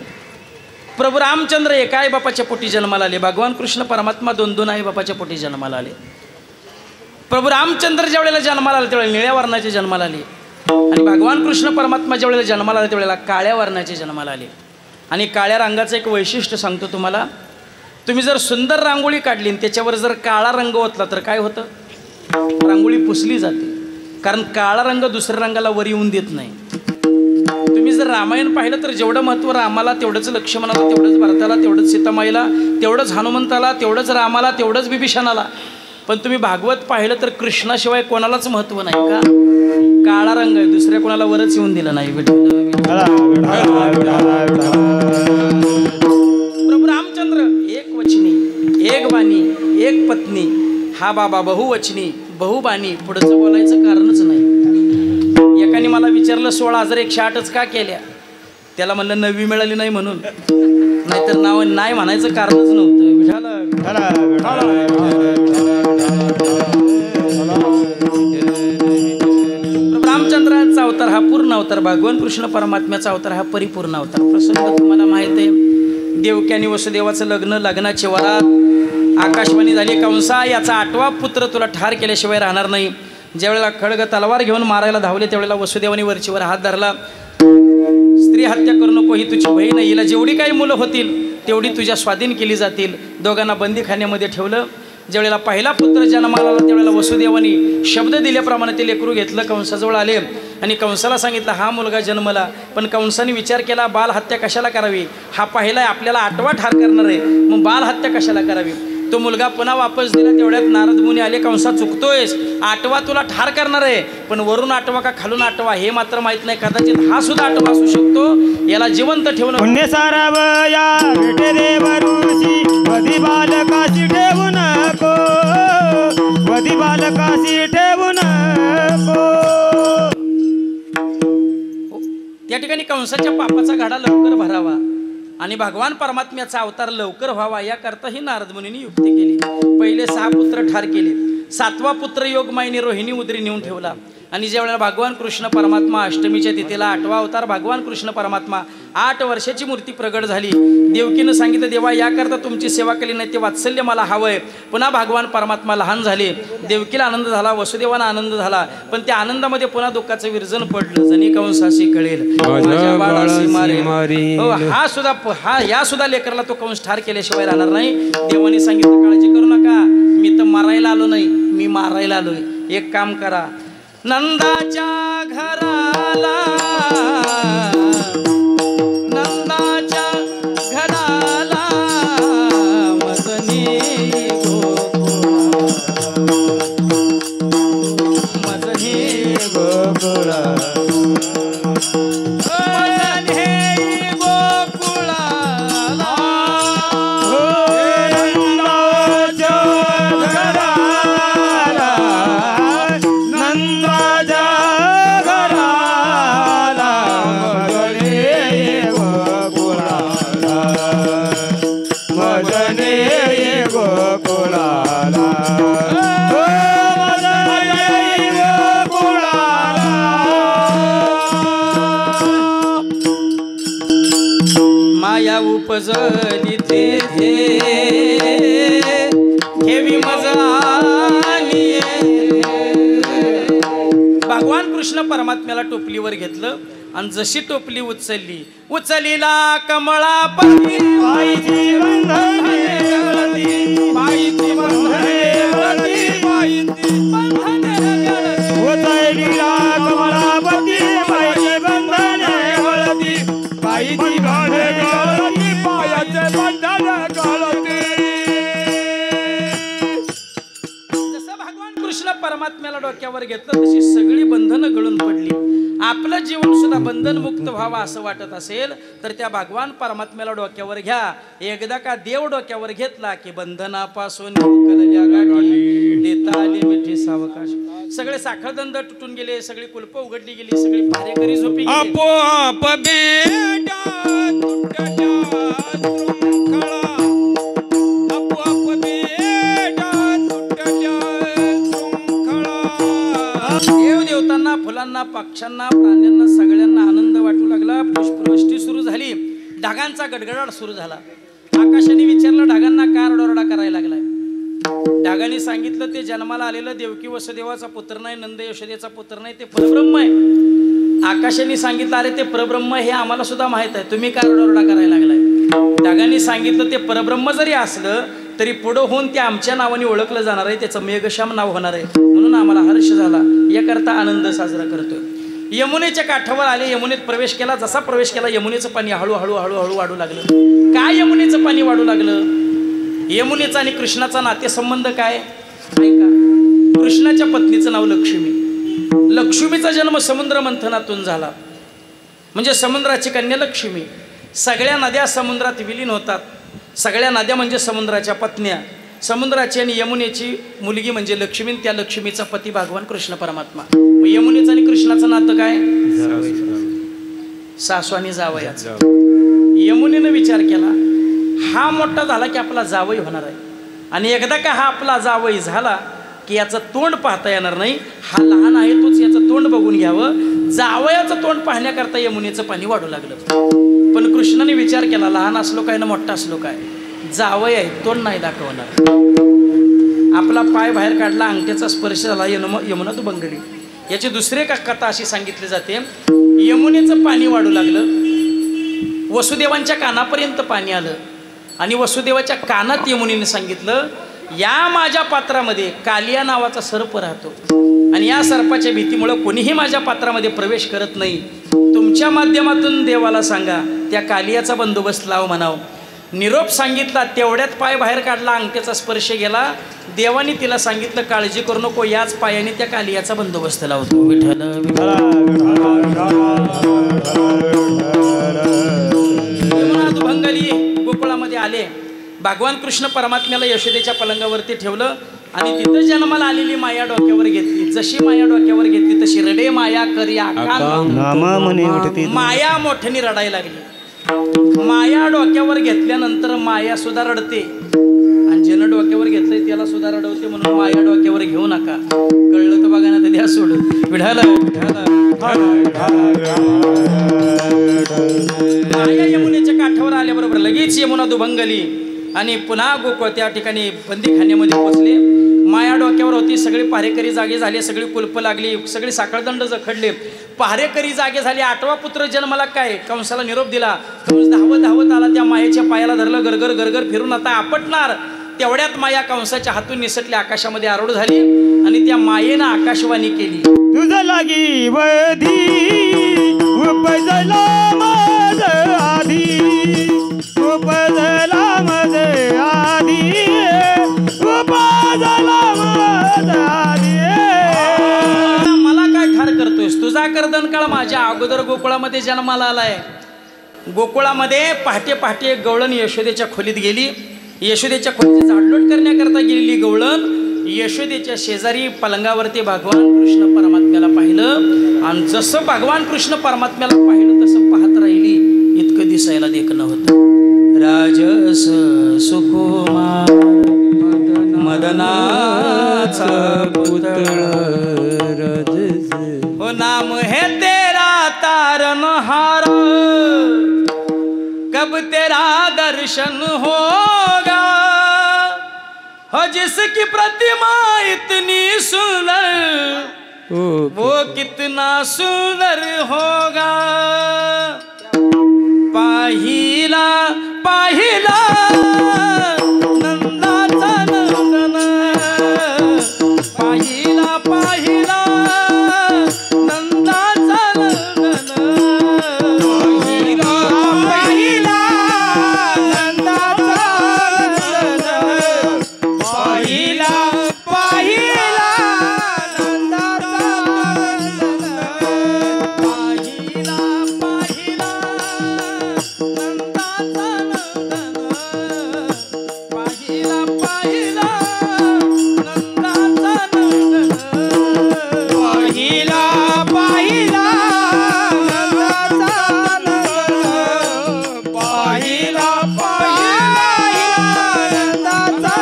प्रभू रामचंद्र एका आई बापाच्या पोटी जन्माला आले, भगवान कृष्ण परमात्मा 2-2 आई बापाच्या पोटी जन्माला आले. प्रभू रामचंद्र ज्या वेळेला जन्माला आले त्यावेळेला निळ्या वर्णाचे जन्माला आले, आणि भगवान कृष्ण परमात्मा ज्या वेळेला जन्माला आले त्यावेळेला काळ्या वर्णाचे जन्माला आले. आणि काळ्या रंगाचं एक वैशिष्ट्य सांगतो तुम्हाला. तुम्ही जर सुंदर रांगोळी काढली आणि त्याच्यावर जर काळा रंग ओतला तर काय होतं? रांगोळी पुसली जाते, कारण काळा रंग दुसऱ्या रंगाला वर येऊन देत नाही. तुम्ही जर रामायण पाहिलं तर जेवढं महत्त्व रामाला तेवढंच लक्ष्मणाला, तेवढंच भरताला, तेवढंच सीतामाईला, तेवढंच हनुमंताला, तेवढंच रामाला, तेवढंच बिभीषणाला. पण तुम्ही भागवत पाहिलं तर कृष्णाशिवाय कोणालाच महत्त्व नाही. का? काळा रंग आहे, दुसऱ्या कोणाला वरच येऊन दिलं नाही. प्रभू रामचंद्र एक वचनी, एक बाणी, एक पत्नी. हा बाबा बहुवचनी, बहुबाणी. पुढचं बोलायचं कारणच नाही. एकाने मला विचारलं 16,108च का केल्या? त्याला म्हणलं 9वी मिळाली नाही म्हणून, नाहीतर नाव नाही म्हणायचं कारणच नव्हतं. रामचंद्राचा अवतार हा पूर्ण अवतार, भगवान कृष्ण परमात्म्याचा अवतार हा परिपूर्ण अवतार. प्रसंग तुम्हाला माहित आहे. देवकी आणि वसुदेवाचं लग्न, लग्नाच्या वरात आकाशवाणी झाली, कंसा याचा 8वा पुत्र तुला ठार केल्याशिवाय राहणार नाही. ज्यावेळेला खड्ग तलवार घेऊन मारायला धावले त्यावेळेला वसुदेवाने वरचीवर हात धरला. स्त्री हत्या करू नको, ही तुझी बहीण आहे, हिला जेवढी काही मुलं होतील तेवढी तुझ्या स्वाधीन केली जातील. दोघांना बंदीखान्यामध्ये ठेवलं. ज्यावेळेला पहिला पुत्र जन्माला आला त्यावेळेला वसुदेवानी शब्द दिल्याप्रमाणे ते लेकरू घेतलं, कंसाजवळ आले आणि कंसाला सांगितलं हा मुलगा जन्मला. पण कंसाने विचार केला बाल हत्या कशाला करावी? हा पहिला आपल्याला 8वा ठार करणार आहे, मग बाल हत्या कशाला करावी? तो मुलगा पुन्हा वापस दिला. तेवढ्यात नारद मुनी आले, कंसा चुकतोयस, 8वा तुला ठार करणार आहे, पण वरून 8वा का खालून 8वा हे मात्र माहित नाही. कदाचित हा सुद्धा 8वा असू शकतो. याला जिवंत ठेवणं पुण्य सारावया विठे देव ऋषी, वधी बालकाशी ठेवू नको, वधी बालकाशी ठेवू नको. त्या ठिकाणी कंसाच्या पापाचा गाडा लवकर भरावा आणि भगवान परमात्म्याचा अवतार लवकर व्हावा याकरता ही नारद मुनींनी युक्ती केली. पहिले 6 पुत्र ठार केले. 7वा पुत्र योगमायेने रोहिणी उदरी नेऊन ठेवला. आणि ज्यावेळेला भगवान कृष्ण परमात्मा अष्टमीच्या तिथीला 8वा अवतार भगवान कृष्ण परमात्मा 8 वर्षाची मूर्ती प्रगट झाली. देवकीनं सांगितलं देवा याकरता तुमची सेवा केली नाही, ते वात्सल्य मला हवंय. पुन्हा भगवान परमात्मा लहान झाले. देवकीला आनंद झाला, वसुदेवांना आनंद झाला, पण त्या आनंदामध्ये पुन्हा दुःखाचं विरजन पडलं. जणी कंसाशी कळेल माझ्या बाळाशी मारेल. हो, या सुद्धा लेकरला तो कंस ठार केल्याशिवाय राहणार नाही. देवाने सांगितलं काळजी करू नका, मी तर मरायला आलो नाही, मी मारायला आलोय. एक काम करा, नंदाच्या घराला, नंदाच्या घराला मजनी गोकुळा, माया उपजली तेथे ठेवी मज आली. भगवान कृष्ण परमात्म्याला टोपलीवर घेतलं आणि जशी टोपली उचलीला कमळापती पायीची बंधने गळती, पायीची बंधने गळती, पायीची बंधने गळती. उचलीला कमळापती पायीची बंधने गळती, पायीची बंधने गळती, पायाचे बंधने गळती. जसं भगवान कृष्ण परमात्म्याला डोक्यावर घेतलं तशी सगळी बंधनं गळून पडली. आपलं जीवन सुद्धा बंधनमुक्त व्हावं असं वाटत असेल तर त्या भगवान परमात्म्याला डोक्यावर घ्या. एकदा का देव डोक्यावर घेतला की बंधनापासून कलल्या गाठी देता आली मिठी सावकाश. सगळे साखळदंड तुटून गेले, सगळी कुलप उघडली गेली, सगळी पारेकरी झोपी गेली. आपोआप बेटा तुटल्या शृंखला, आपोआप बेटा तुटल्या शृंखला. देव देवतांना, फुलांना, पक्ष्यांना, प्राण्यांना सगळ्यांना आनंद वाटू लागला. पुष्पवृष्टी सुरू झाली, ढगांचा गडगडाट सुरू झाला. आकाशाने विचारलं ढगांना का रडोरडा करायला लागलाय. ढगाने सांगितलं ते जन्माला आलेलं देवकी वसुदेवाचा पुत्र नाही, नंद यशोदेचा पुत्र नाही, ते परब्रह्म आहे. आकाशाने सांगितलं अरे ते परब्रह्म हे आम्हाला सुद्धा माहित आहे, तुम्ही का रडोरडा करायला लागलाय. ढगाने सांगितलं ते परब्रह्म जरी असलं तरी पुढं होऊन ते आमच्या नावाने ओळखलं जाणार आहे, त्याचं मेघश्याम नाव होणार आहे, म्हणून आम्हाला हर्ष झाला, याकरता आनंद साजरा करतोय. यमुनेच्या काठावर आले, यमुनेत प्रवेश केला. जसा प्रवेश केला यमुनेचं पाणी हळूहळू हळूहळू वाढू लागलं. काय यमुनेचं पाणी वाढू लागलं. यमुनेचा आणि कृष्णाचा नातेसंबंध काय ऐका. कृष्णाच्या पत्नीचं नाव लक्ष्मी. लक्ष्मीचा जन्म समुद्र मंथनातून झाला, म्हणजे समुद्राची कन्या लक्ष्मी. सगळ्या नद्या समुद्रात विलीन होतात. सगळ्या नद्या म्हणजे समुद्राच्या पत्न्या. समुद्राची आणि यमुनेची मुलगी म्हणजे लक्ष्मी, त्या लक्ष्मीचा पती भगवान कृष्ण परमात्मा. मग यमुनेचं आणि कृष्णाचं नातं काय. सासू आणि जावयाचं. यमुनेनं विचार केला हा मोठा झाला की आपला जावई होणार आहे, आणि एकदा का हा आपला जावई झाला की याचं तोंड पाहता येणार नाही. हा लहान आहे तोच याचं तोंड बघून घ्यावं. जावयाचं तोंड पाहण्याकरता यमुनेचं पाणी वाढू लागलं. पण कृष्णाने विचार केला लहान असलो काय ना मोठा असलो काय, जावई आहे, तोंड नाही दाखवणार. आपला पाय बाहेर काढला, अंगठ्याचा स्पर्श झाला, यमुना तू बंगली. याची दुसरी कथा अशी सांगितली जाते. यमुनेचं पाणी वाढू लागलं, वसुदेवांच्या कानापर्यंत पाणी आलं, आणि वसुदेवाच्या कानात यमुनेने सांगितलं या माझ्या पात्रामध्ये कालिया नावाचा सर्प राहतो, आणि या सर्पाच्या भीतीमुळं कोणीही माझ्या पात्रामध्ये प्रवेश करत नाही. तुमच्या माध्यमातून देवाला सांगा त्या कालियाचा बंदोबस्त लाव म्हणाव. निरोप सांगितला, तेवढ्यात पाय बाहेर काढला, अंगठ्याचा स्पर्श गेला. देवाने तिला सांगितलं काळजी करू नको, याच पायाने त्या कालियाचा बंदोबस्त लावतो. विठ्ठल भंगली गोकुळामध्ये आले. भगवान कृष्ण परमात्म्याला यशोदेच्या पलंगावरती ठेवलं आणि तिथं जन्माला आलेली माया डोक्यावर घेतली. जशी माया डोक्यावर घेतली तशी रडे माया करी माया मोठ्याने रडायला लागली. माया डोक्यावर घेतल्यानंतर माया सुद्धा रडते, आणि ज्यानं डोक्यावर घेतलंय त्याला सुद्धा रडवते, म्हणून माया डोक्यावर घेऊ नका. कळलं तर बघा ना, ते द्या सोडून. विढाला माया यमुनेच्या काठावर आल्याबरोबर लगेच यमुना दुभंगली आणि पुन्हा गोकुळ त्या ठिकाणी बंदीखान्यामध्ये पोचले. माया डोक्यावर होती, सगळे पहारेकरी जागे झाले, सगळी कुलप लागली, सगळी साखळदंड जखडले, पहारेकरी जागे झाले. 8वा पुत्र जन्माला काय कंसाला निरोप दिला. कंस धावत धावत आला, त्या मायेच्या पायाला धरलं, गरगर गरगर फिरून आता आपटणार. तेवढ्यात माया कंसाच्या हातून निसटली, आकाशामध्ये आरूढ झाली, आणि त्या मायेनं आकाशवाणी केली तुझं लागी वधी उपजला माझ आधी, उपजला माझ आधी, उपजला माझ आधी. मला काय ठार करतोयस, तुझा कर्दन काळ माझ्या अगोदर गोकुळामध्ये जन्माला आलाय. गोकुळामध्ये पहाटे पहाटे एक गवळण यशोदेच्या खोलीत गेली. यशोदेच्या खोलीची झाडलोट करण्याकरता गेलेली गवळण यशोदेच्या शेजारी पलंगावरती भगवान कृष्ण परमात्म्याला पाहिलं, आणि जसं भगवान कृष्ण परमात्म्याला पाहिलं तसं पाहत राहिली. इतकं दिसायला देखणं होतं. राजस सुकुमार मदनाचा पुतळ, हो नाम है तेरा तारनहार, कब तेरा दर्शन होगा, हो जिसकी प्रतिमा इतनी सुंदर वो कितना सुंदर होगा। पाहिला पाहिला नंदाचा नंदन, पाहिला पाहिला नंदाचा नंदन, पाहिला नंदाचा नंदन, पाहिला पाहिला नंदाचा नंदन, पाहिला पाहिला नंदाचा नंदन, पाहिला पाहिला नंदाचा नंदन, पाहिला पाहिला नंदाचा नंदन, पाहिला पाहिला नंदाचा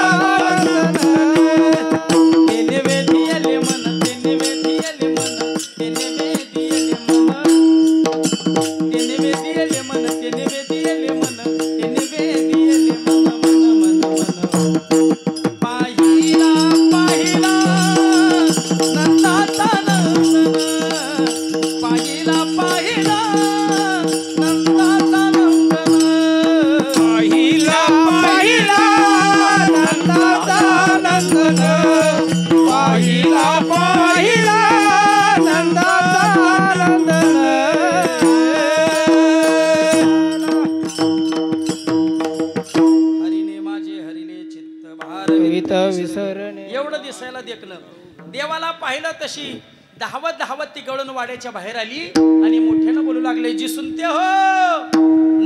नंदन। तेने वेदियले मन, तेने वेदियले मन, तेने वेदियले मन, तेने वेदियले मन, तेने वेदियले मन, तेने वेदियले मन, मन मन मन। पाहिला पाहिला नंदाचा नंदन, पाहिला पाहिला नंदाचा नंदन, पाहिला पाहिला नंदाचा नंदन, पाहिला पाहिला नंदाचा नंदन। हरिने माझे हरिले चित्त वित भार विसरणे एवढं दिसायला देखणं. देवाला पाहिलं तशी धावत धावत ती गळून वाड्याच्या बाहेर आली आणि मोठ्यानं बोलू लागले, जी सुनते हो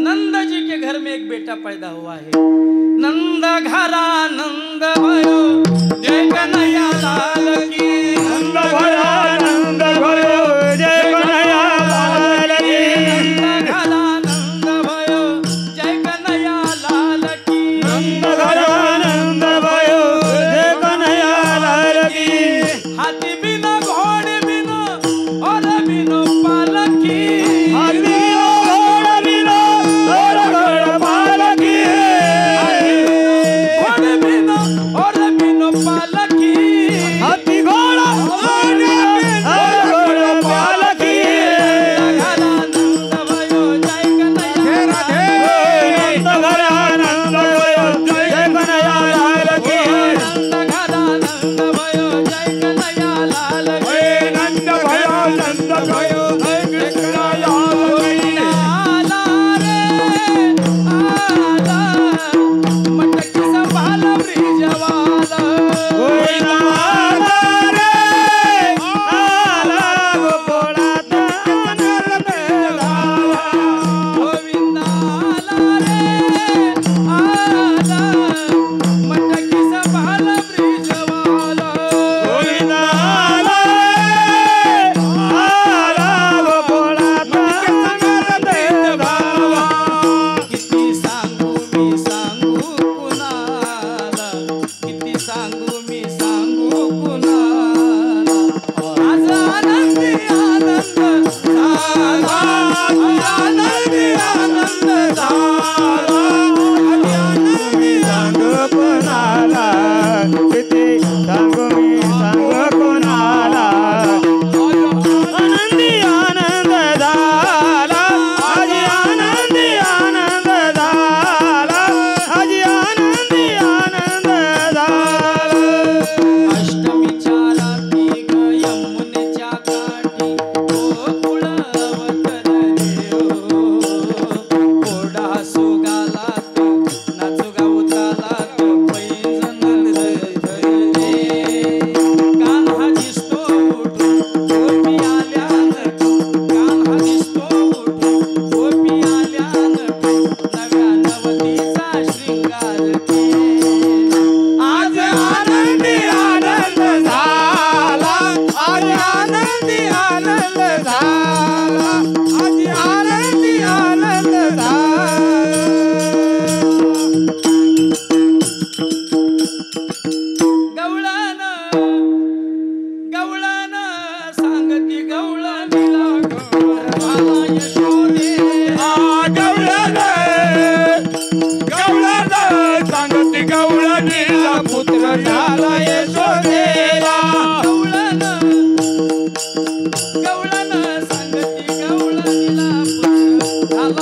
नंद जी के घर में एक बेटा पैदा हुआ है, नंद घरा नंद भयो जय कन्हैया लाल की, नंद भया नंद भयो जय कन्हैया लाल की, नंद घरा नंद भयो जय कन्हैया लाल की, नंद घरा नंद भयो जय कन्हैया लाल की, हाथी बिना घोड़े बिना और बिनो पालकी, हाथी घोड़ा बिना और घोड़ा पालकी, घोड़े बिना और बिनो पालकी, हाथी घोड़ा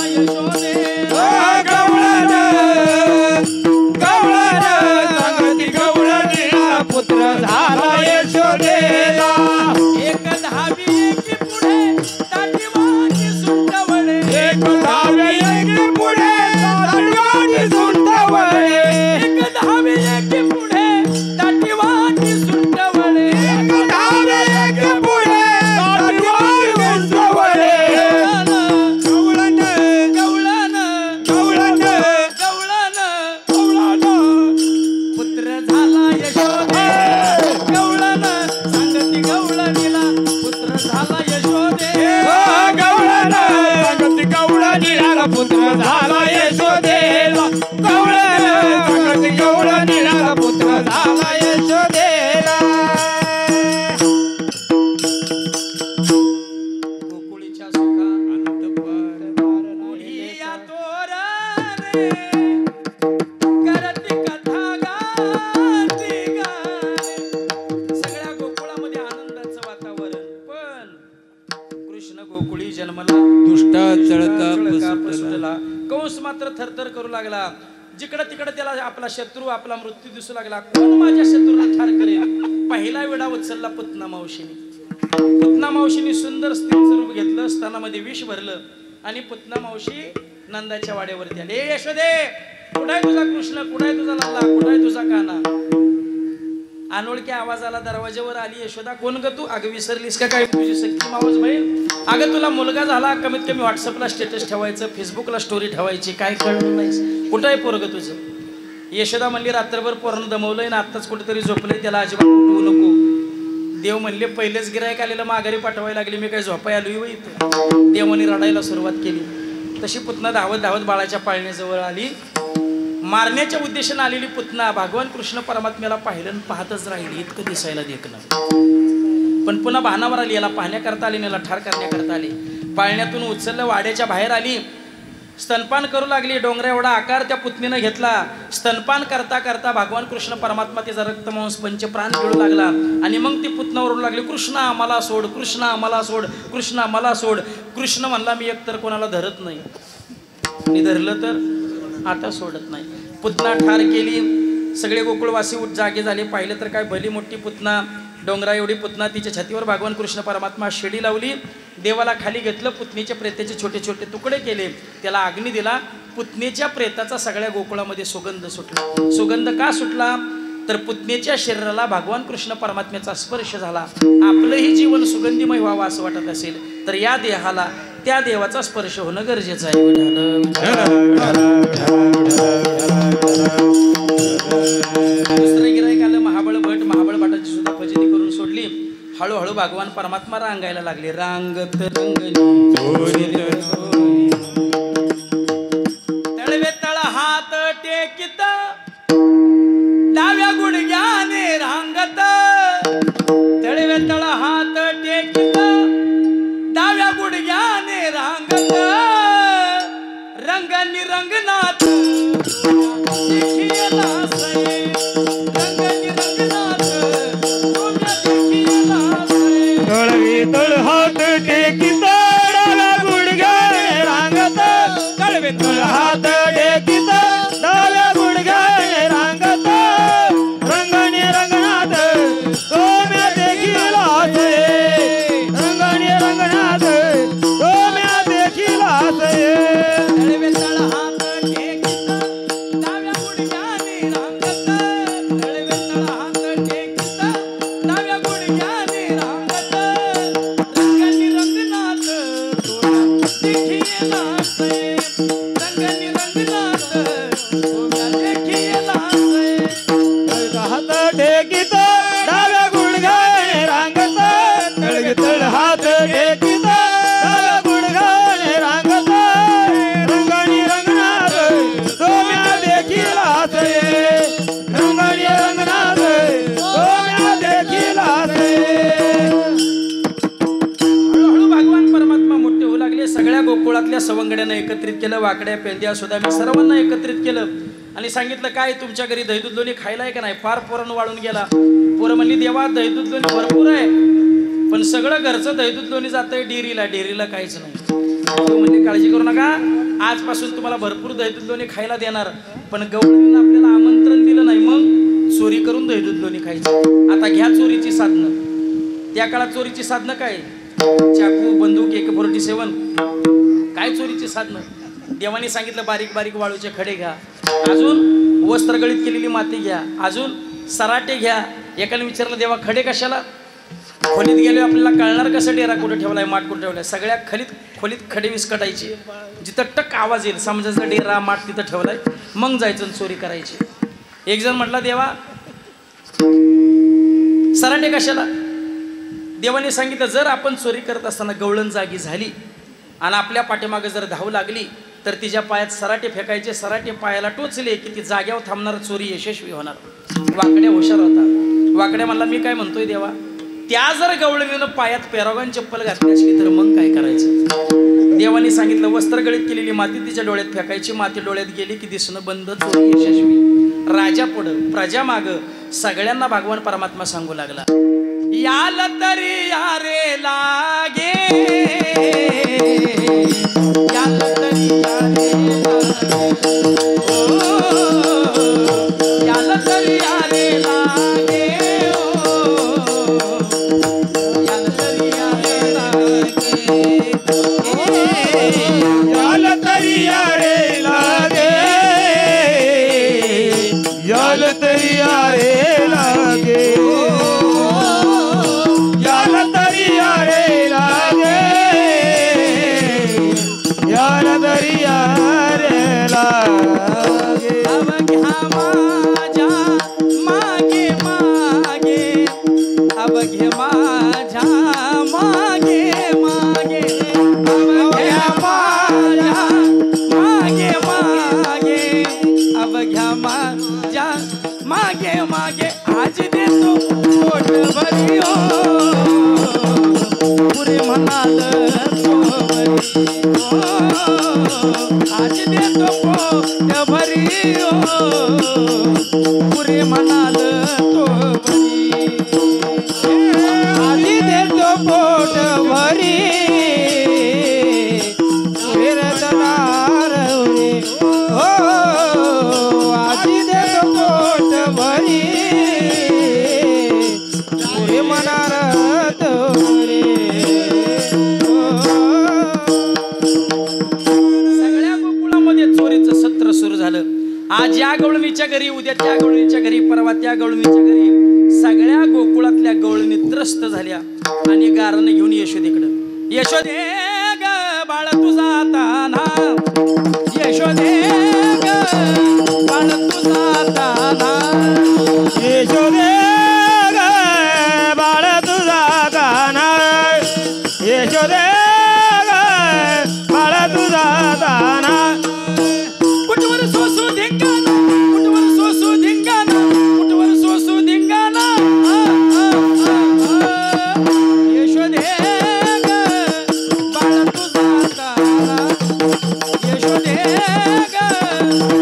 झाला यशोदे गवळण गवळण सांगती गवळणीला पुत्र झाला यशोदेला एक धावी एकी पुढे ताटीवाची सुंटवळे एक धावी एकी पुढे ताटीवाची सुंटवळे एक धावी एकी पुढे ताटीवाची सुंटवळे एक धावी एकी पुढे ताटीवाची सुंटवळे गवळण गवळण गवळण गवळण गवळण पुत्र झाला यशोदे गवळण सांगती गवळणीला पुत्र झाला यशोदे गवळण सांगती गवळणीला पुत्र झाला यशोदेला गवळण सांगती गवळणीला पुत्र झाला यशोदेला गोकुळीच्या सुखा ओढिया तोरणे करती कथा गाती गाणे. सगळ्या गोकुळामध्ये आनंदाचं वातावरण पण कृष्ण गोकुळी जन्मला चळका सुटला कंस मात्र थरथर करू लागला जिकडं तिकडं त्याला आपला शत्रू आपला मृत्यू दिसू लागला कोण माझ्या शत्रूला ठार करेल पहिला वेळा उचलला पुतना मावशीने पुतना मावशीने सुंदर स्त्रीचं रूप घेतलं स्तनामध्ये विष भरलं आणि पुतना मावशी नंदाच्या वाड्यावरती आली ए यशोदे कुठाय तुझा कृष्ण कुठाय तुझा लल्ला कुठाय तुझा काना अनोळख्या आवाजाला दरवाज्यावर आली यशोदा कोण ग तू अगं विसरलीस का काय तुझी सख्खी मावस बहीण अगं तुला मुलगा झाला कमीत कमी व्हॉट्सअपला स्टेटस ठेवायचं फेसबुकला स्टोरी ठेवायची काय कळलं नाहीस कुठं आहे पोरग तुझं यशोदा म्हणली रात्रभर पोरानं दमवलंय ना आत्ताच कुठेतरी झोपलंय त्याला अजिबात उठवू नको देव म्हणले पहिलेच गिरायक आलेलं माघारी पाठवायला लागली मी काय झोपाय आलोय व इथं देवाने रडायला सुरुवात केली तशी पुतना धावत धावत बाळाच्या पाळण्याजवळ आली मारण्याच्या उद्देशाने आलेली पुतना भगवान कृष्ण परमात्म्याला पाहिलं आणि पाहतच राहिली इतकं दिसायला देखणं पण पुन्हा भानावर आली याला पाहण्याकरता आली याला ठार करण्याकरता आली पाळण्यातून उचललं वाड्याच्या बाहेर आली स्तनपान करू लागली डोंगरा एवढा आकार त्या पुतनीनं घेतला स्तनपान करता करता भगवान कृष्ण परमात्मा तिचा रक्तमांस पंचप्राण पिळू लागला आणि मग ती पुतना ओरडू लागली कृष्णा मला सोड कृष्णा मला सोड कृष्णा मला सोड कृष्ण म्हणला मी एकतर कोणाला धरत नाही मी धरलं तर आता सोडत नाही पुतना ठार केली सगळे गोकुळवासी जागे झाले पाहिलं तर काय भली मोठी पुतना डोंगरा एवढी पुतना तिच्या छातीवर भगवान कृष्ण परमात्मा शिडी लावली देवाला खाली घेतलं पुतनीच्या प्रेताचे छोटे छोटे तुकडे केले त्याला अग्नी दिला पुतनीच्या प्रेताचा सगळ्या गोकुळामध्ये सुगंध सुटला सुगंध का सुटला तर पुतनीच्या शरीराला भगवान कृष्ण परमात्म्याचा स्पर्श झाला आपलंही जीवन सुगंधीमय व्हावं असं वाटत असेल तर या देहाला त्या देवाचा स्पर्श होणं गरजेचं आहे दुसरं गिराईक आलं महाबळ भटाची सुद्धा फजिती करून सोडली हळूहळू भगवान परमात्मा रांगायला लागले रांगत रंगली तळवे तळ हात टेकित डाव्या गुडघ्याने रांगत तळवे तळ हात टेकित डाव्या गुडघ्याने रांगत रंगनी रंगनाथ तळवी तळ हात टेकित डाव्या गुडघ्याने रांगत तळवी तळ हात टेकित डाव्या गुडघ्याने रांगत रंगणी रंगनाथ सोम्या देखील हासे रंगणी रंगनाथ सोम्या देखील हासे टेकित डाव्या गुडघ्याने रांगत तळवी तळ हात टेकित डाव्या गुडघ्याने रांगत रंगणी रंगनाथ सोम्या देखील हासे रंगणी रंगनाथ सोम्या देखील हासे हळूहळू भगवान परमात्मा मोठे होऊ लागले सगळ्या गोकुळातल्या सवंगड्यांना एकत्रित केलं वाकड्या पेंद्या सुद्धा मी सर्वांना एकत्रित केलं आणि सांगितलं काय तुमच्या घरी दही दूध लोणी खायला आहे का नाही फार पोरानं वाळून गेला पोरं म्हणली देवा दही दूध लोणी भरपूर आहे पण सगळं घरचं दही दूध लोणी जातंय डेअरीला काहीच नाही तू म्हणली काळजी करू नका आजपासून तुम्हाला भरपूर दही दूध लोणी खायला देणार, पण गवळणीनं आपल्याला आमंत्रण दिलं नाही, मग चोरी करून दही दूध लोणी खायचं. आता घ्या चोरीची साधनं. त्या काळात चोरीची साधनं काय? चाकू, बंदूक, AK-47. काय चोरीची साधनं? देवाने सांगितलं बारीक बारीक वाळूचे खडे घ्या, अजून वस्त्रगळीत केलेली माती घ्या, अजून सराटे घ्या. एकाने विचारलं देवा खडे कशाला? खोलीत गेलो आपल्याला कळणार कसं डेरा कुठे ठेवलाय, माठ कुठे ठेवलाय? सगळ्या खोलीत खडे विस्कटायचे, जिथं टक आवाज येईल समजायचं डेरा माठ तिथं ठेवलाय, मग जायचं चोरी करायची. एक जण म्हटला देवा सराटे कशाला? देवाने सांगितलं जर आपण चोरी करत असताना गवळण जागी झाली आणि आपल्या पाठीमागे जर धाव लागली तर तिच्या पायात सराटे फेकायचे, सराटे पायाला टोचले की ती जाग्यावर थांबणार, चोरी यशस्वी होणार. वाकड्या हुशार होता. वाकड्या म्हणला मी काय म्हणतोय देवा, त्या जर गवळणीनं पायात पेरागॉन चप्पल घातली असली तर मग काय करायचं? देवाने सांगितलं वस्त्रगळीत केलेली माती तिच्या डोळ्यात फेकायची, माती डोळ्यात गेली की दिसणं बंद, चोरी यशस्वी. राजा पुढं प्रजा माग, सगळ्यांना भगवान परमात्मा सांगू लागला याला तरी यारे लागे, याला तरी यारे लागे, याला तरी यारे लागे, याला तरी यारे लागे, याला तरी यारे लागे, याला तरी यारे लागे, याला तरी यारे लागे, याला तरी यारे लागे. अब घ्या माझ्या मागे मागे, अब घे माझ्या मागे मागे, अब घ्या माझ्या मागे मागे, अब घ्या माझ्या मागे मागे. आज देतो पोट भरी हो, पुरे म्हणाल तो भरी हो, आज देतो पोट भरी हो, पुरे म्हणाल तो भरी. आधी देतो पोट भरी, फिरतदार उरे. हो आधी देतो पोट भरी, पुरे मनार तोरे. सगळ्या गोकुळामध्ये चोरीचं सत्र सुरू झालं. आज या गवळणीच्या घरी, उद्या त्या गवळणीच्या घरी, परवा त्या गवळणीच्या घरी, सगळ्या गोकुळातल्या गवळणी त्रस्त झाल्या आणि गारानं घेऊन यशोदेकडं. यशोदे ग बाळ तुझा ताना, यशोदे ग बाळ तुझा ताना, यशोदे ग बाळ तुझा गाणा, यशोदे ग बाळ तुझा गाणा. कुठवर सोसू धिंगाणा, कुठवर सोसू धिंगाणा, कुठवर सोसू धिंगाणा. यशोदे ग बाळ तुझा ताना, यशोदे ग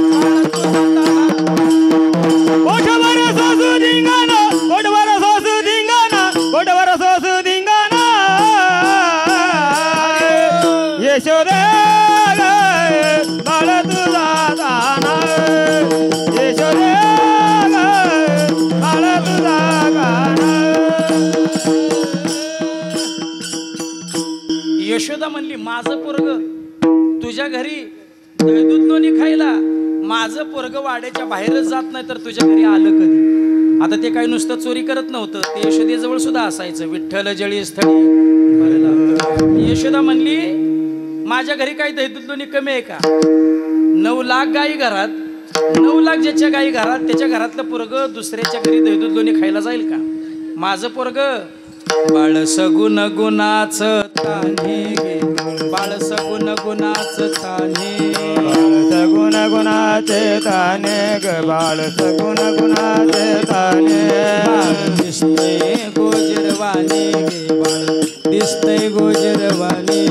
बाळ तुझा ताना. ओठवर सोसू धिंगाणा, ओठवर सोसू धिंगाणा, ओठवर सोसू धिंगाणा. यशोदे ग बाळ तुझा गाणा, यशोदे ग बाळ तुझा गाणा. यशोदा म्हणली माझं पोरग तुझ्या घरी दही दूध लोणी खायला, माझं पोरग वाड्याच्या बाहेरच जात नाही तर तुझ्या घरी आलं कधी? आता ते काही नुसतं चोरी करत नव्हतं, ते यशोदेजवळ सुद्धा असायचं. विठ्ठल जळी स्थळी. यशोदा म्हणली माझ्या घरी काही दही दूध लोणी कमी आहे का? 9 लाख गाई घरात, 9 लाख ज्याच्या गाई घरात त्याच्या घरातलं पोरग दुसऱ्याच्या घरी दही दूध लोणी खायला जाईल का? माझं पोरग बाळ सगुण गुणाच ताने गे, बाळ सगुण गुणाच ताने, सगुण गुणाचे ताने ग बाळ सगुण गुणाचे ताने. दिसतय गोजरवाने गे बाळ, दिसतय गोजरवाने,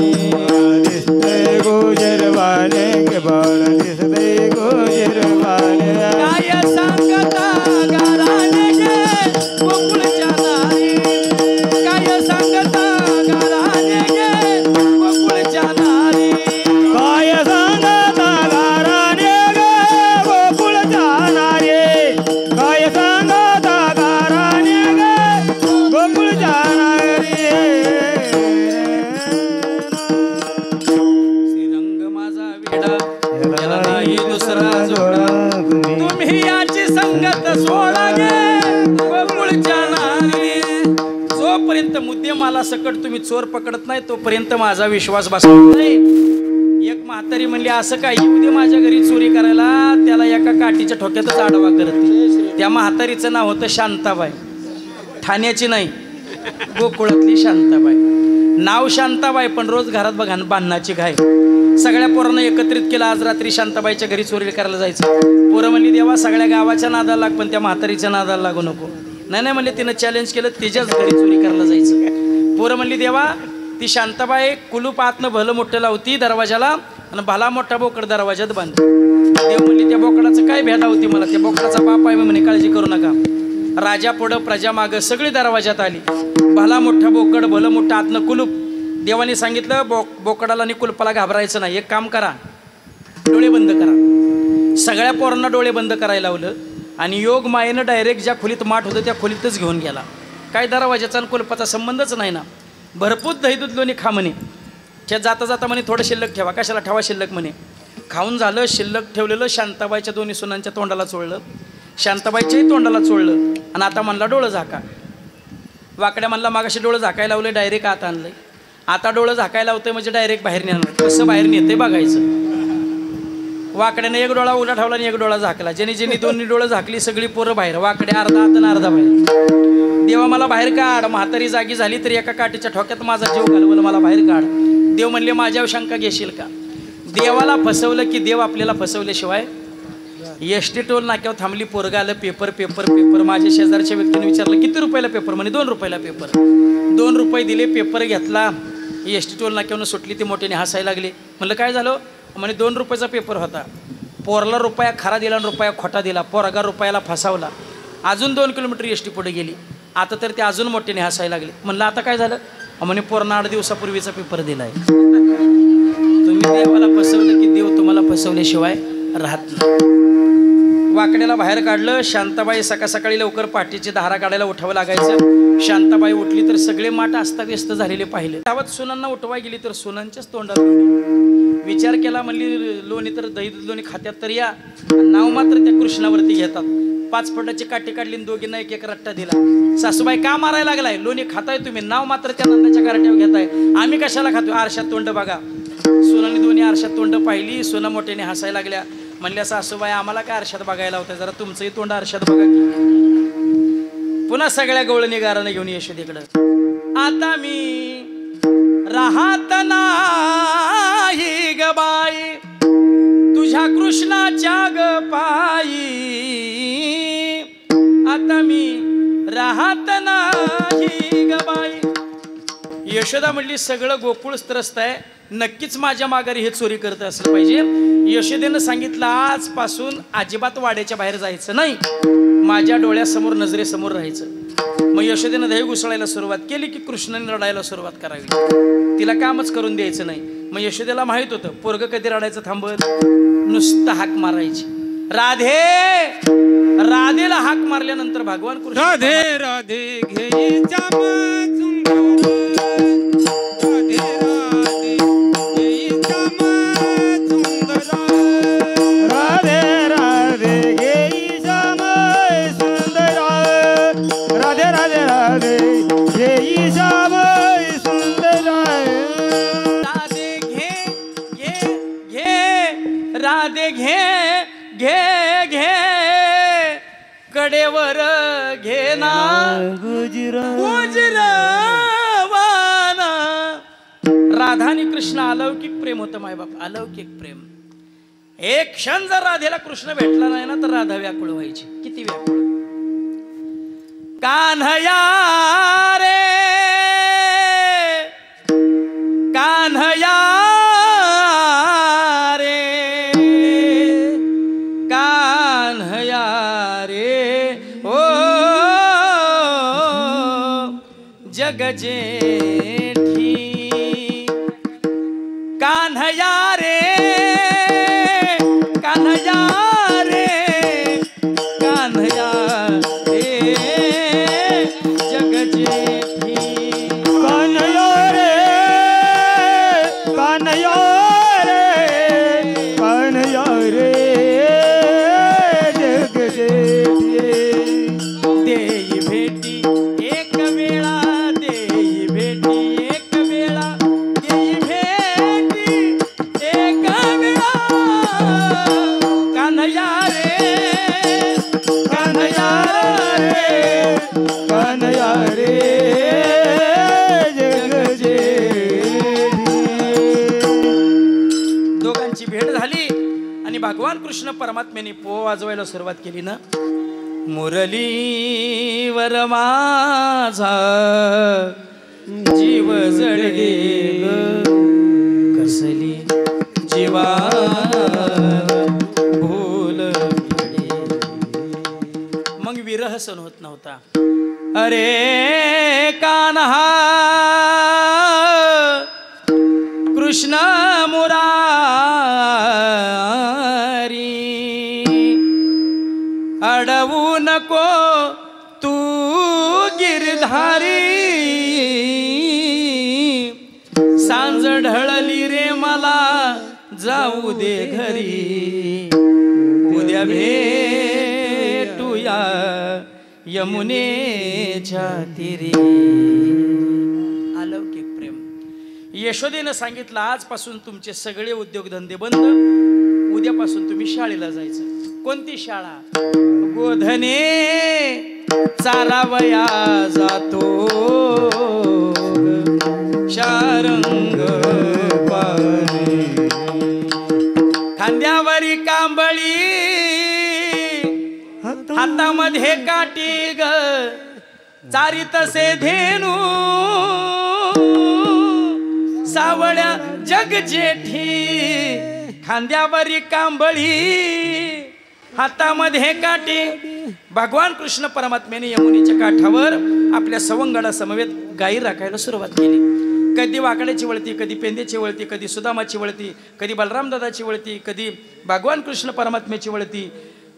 दिसतय गोजरवाने ग बाळ दिसतय गोजरवाने. काय सांगता गाराने गे गोकुळच्या नारी, काय सांगता गाराने गे गोकुळच्या नारी, काय सांगा नाही दुसरा जोडा तुम्ही याची संगत सोडा गे गोकुळच्या नारी जोपर्यंत मुद्देमाला सकट तुम्ही चोर पकडत नाही तोपर्यंत माझा विश्वास बसत नाही एक म्हातारी म्हणली असं काय येऊ दे माझ्या घरी चोरी करायला त्याला एका काठीच्या ठोक्यातच आडवा करते त्या म्हातारीचं नाव होतं शांताबाई ठाण्याची नाही गोकुळातली शांताबाई नाव शांताबाई पण रोज घरात बघा बांधण्याची घाय सगळ्या पोरांना एकत्रित केलं आज रात्री शांताबाईच्या घरी चोरी करायला जायचं पोरं म्हणली देवा सगळ्या गावाच्या नादाला लाग पण त्या म्हातारीच्या नादाला लागू नको नाही म्हणले तिनं चॅलेंज केलं तिच्याच घरी चोरी करायला जायचं पोरं म्हणली देवा ती शांताबाई कुलूप आतनं भलं मोठं लावती दरवाजाला आणि भला मोठा बोकड दरवाजात बांधतो देव म्हणली त्या बोकडाचं काय भेटा होती मला त्या बोकडाचा बाप आहे म्हणे काळजी करू नका राजा पुढं प्रजा मागं सगळी दरवाजात आली भला मोठा बोकड भलं मोठं आतनं कुलूप देवाने सांगितलं बोकडाला आणि कुलपाला घाबरायचं नाही एक काम करा डोळे बंद करा सगळ्या पोरांना डोळे बंद करायला लावलं आणि योग मायेनं डायरेक्ट ज्या खोलीत माठ होतं त्या खोलीतच घेऊन गेला काय दरवाजाचा आणि कुलपाचा संबंधच नाही ना भरपूर दही दूध लोणी खा म्हणे त्या जाता जाता म्हणे थोडं शिल्लक ठेवा कशाला ठेवा शिल्लक म्हणे खाऊन झालं शिल्लक ठेवलेलं शांताबाईच्या दोन्ही सुनांच्या तोंडाला चोळलं शांताबाईच्याही तोंडाला चोळलं आणि आता म्हणला डोळं झाका वाकड्या म्हणला मागाशी डोळं झाकायला लावलं डायरेक्ट आत आणलंय आता डोळं झाकायला लावतंय म्हणजे डायरेक्ट बाहेर नेणार कसं बाहेर नेते बघायचं वाकड्याने एक डोळा उलटा ठेवला आणि एक डोळा झाकला ज्यांनी दोन्ही डोळं झाकली सगळी पोरं बाहेर वाकड्या अर्धा आत आणि अर्धा बाहेर देवा मला बाहेर काढ म्हातारी जागी झाली तरी एका काठीच्या ठोक्यात माझा जीव घालवलं मला बाहेर काढ देव म्हणले माझ्यावर शंका घेशील का देवाला फसवलं की देव आपल्याला फसवल्याशिवाय एसटी टोल नाक्यावर थांबली पोरगा आलं पेपर माझ्या शेजारच्या व्यक्तीने विचारलं किती रुपयाला पेपर म्हणे 2 रुपयाला पेपर 2 रुपये दिले पेपर घेतला एसटी टोल नाक्यावरून सुटली ती मोठ्याने हसायला लागली म्हणलं काय झालं म्हणे 2 रुपयाचा पेपर होता पोरला रुपया खरा दिला आणि रुपया खोटा दिला पोरगा रुपयाला फसावला अजून 2 किलोमीटर एसटी पुढे गेली आता तर ते अजून मोठ्याने हसायला लागले म्हणलं आता काय झालं म्हणे पोरना 8 दिवसापूर्वीचा पेपर दिलाय तुम्ही देवाला फसवलं की देव तुम्हाला फसवल्याशिवाय राहत नाही वाकड्याला बाहेर काढलं शांताबाई सकाळी लवकर पाठीची धारा काढायला उठावं लागायचं शांताबाई उठली तर सगळे माठ अस्ताव्यस्त झालेले पाहिले गावात सुनांना उठवाय गेली तर सुनांच्याच तोंडात विचार केला म्हणली लोणी तर दही लोणी खात्यात तर या नाव मात्र त्या कृष्णावरती घेतात 5 फुटाची काठी काढली दोघींना एक रट्टा दिला सासूबाई का मारायला लागलाय लोणी खाताय तुम्ही नाव मात्र त्या नंदाच्या काट्यावर घेताय आम्ही कशाला खातोय आरशात तोंड बघा सुनाने दोन्ही आरशात तोंड पाहिली सुना मोठ्याने हसायला लागल्या म्हणल्या सासूबाई आम्हाला काय आरशात बघायला होतं जरा तुमचंही तोंड आरशात बघा की पुन्हा सगळ्या गवळणी गाराने घेऊन यशोदेकडं आता मी राहत नाही ग बाई तुझ्या कृष्णाच्या ग पायी आता मी राहत नाही ग बाई यशोदा म्हणली सगळं गोकुळ त्रस्त आहे नक्कीच माझ्या माघारी हे चोरी करत असलं पाहिजे यशोदेनं सांगितलं आजपासून अजिबात वाड्याच्या बाहेर जायचं नाही माझ्या डोळ्यासमोर नजरेसमोर राहायचं मग यशोदेनं दही घुसळायला सुरुवात केली की कृष्णाने रडायला सुरुवात करावी तिला कामच करून द्यायचं नाही मग यशोदेला माहित होतं पोरग कधी रडायचं थांबत नुसतं हाक मारायची राधे राधेला हाक मारल्यानंतर भगवान कृष्ण राधे राधे घेईच्या राधे घे घे घे कडेवर घे ना गुजरावाना राधा आणि कृष्ण अलौकिक प्रेम होतं माय बाप अलौकिक प्रेम एक क्षण जर राधेला कृष्ण भेटला नाही ना तर राधा व्याकुळ व्हायची किती व्याकुळ कान्हया रे कान्हया जेठी कान्हया रे कान्हया रे कान्हया रे जग जेठी कान्हया रे कान्हया रे कान्हया रे आणि भगवान कृष्ण परमात्म्याने पो वाजवायला सुरुवात केली ना, मुरलीवर माझा जीव जडे ग, कसली जीवा भूल पडे. मग विरह सण होत नव्हता. अरे कान्हा कृष्ण मुरारी, अडवू नको तू गिरधारी, सांज ढळली रे मला जाऊ दे घरी, उद्या भेटूया यमुनेच्या तीरी. अलौकिक प्रेम. यशोदेनं सांगितलं आजपासून तुमचे सगळे उद्योगधंदे बंद, उद्यापासून तुम्ही शाळेला जायचं. कोणती शाळा? गोधने चारावया जातो शारंग पारी, खांद्यावरी कांबळी हातामध्ये काठी ग, चारी तसे धेनू सावळ्या जग जेठी, खांद्यावरी कांबळी हातामध्ये काठी. भगवान कृष्ण परमात्म्याने यमुनेच्या काठावर आपल्या सवंगडा समवेत गायी राखायला सुरुवात केली. कधी वाकड्याची वळती, कधी पेंद्याची वळती, कधी सुदामाची वळती, कधी बलराम दादाची वळती, कधी भगवान कृष्ण परमात्म्याची वळती.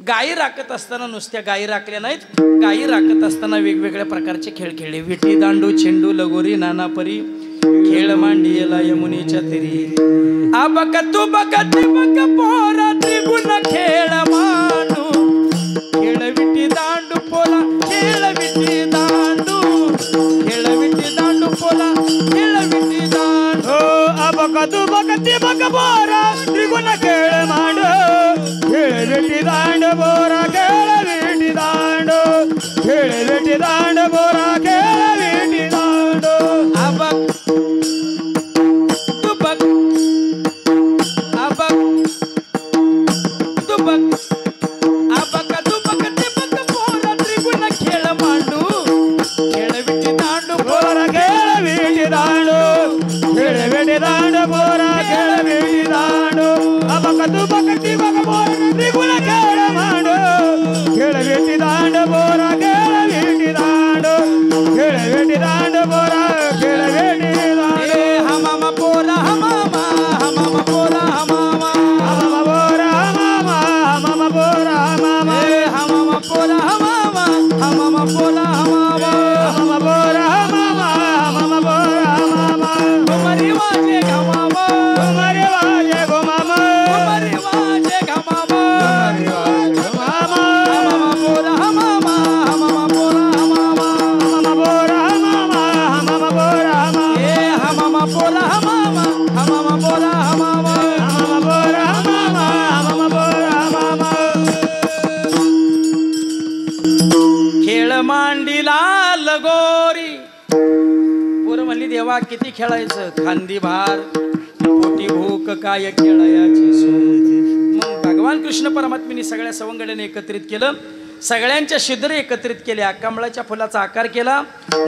गायी राखत असताना नुसत्या गायी राखल्या नाहीत, गायी राखत असताना वेगवेगळ्या प्रकारचे खेळ खेळले. विटी दांडू चेंडू लगोरी नाना परी, खेळ मांडियला यमुनेच्या तीरी. आबक तू बकत बक पोरा त्रिगुण खेळ मांडू, खेळ विटी दांडू पोला, खेळ विटी दांडू, खेळ विटी दांडू पोला, खेळ विटी दांडू. आबक तू बकती बक पोरा त्रिगुण खेळ मांडू, खेळ विटी दांड बोरा, खेळ विटी दांड, खेळ विटी दांड बोरा, खेळ विटी दांड. आबक तू बक, आबक तू बक, आबक तू बक ते बक पोरा त्रिगुण खेळ मांडू, खेळ विटी दांडू बोरा, खेळ विटी दांड, खेळ विटी दांड बोरा, खेळ विटी दांड. आबक तू बकती बक पोरा त्रिगुण खेळ मांडू, खेळ विटी दांड बोरा, खेळ विटी दांड, खेळ विटी दांड बोरा, खेळ विटी दांड. हमामा पोरा हमामा, हमामा पोरा हमामा, हमामा बोरा हमामा, हमामा बोरा हमामा, हमामा पोरा हमामा, हमामा पोरा हमामा. हमामा बोरा हमामा, हमामा बोरा हमामा. घुमरी वाजे घमामा, घुमरे वाजे घुमामा, घुमरी वाजे घमामा, घुमामा. हमामा पोरा हमामा, हमामा पोरा हमामा, हमामा बोरा हमामा, हमामा बोरा हमामा. हमामा पोरा हमामा, हमामा पोरा हमामा. हमामा बोरा हमामा, हमामा बोरा हमामा. खेळ मांडीला लगोरी. पोरं म्हणली देवा किती खेळायचं, खांदी भार पोटी भूक काय खेळायची सूत. मग भगवान कृष्ण परमात्म्याने सगळ्या सवंगड्याने एकत्रित केलं, सगळ्यांच्या शिदरे एकत्रित केल्या, कमळाच्या फुलाचा आकार केला,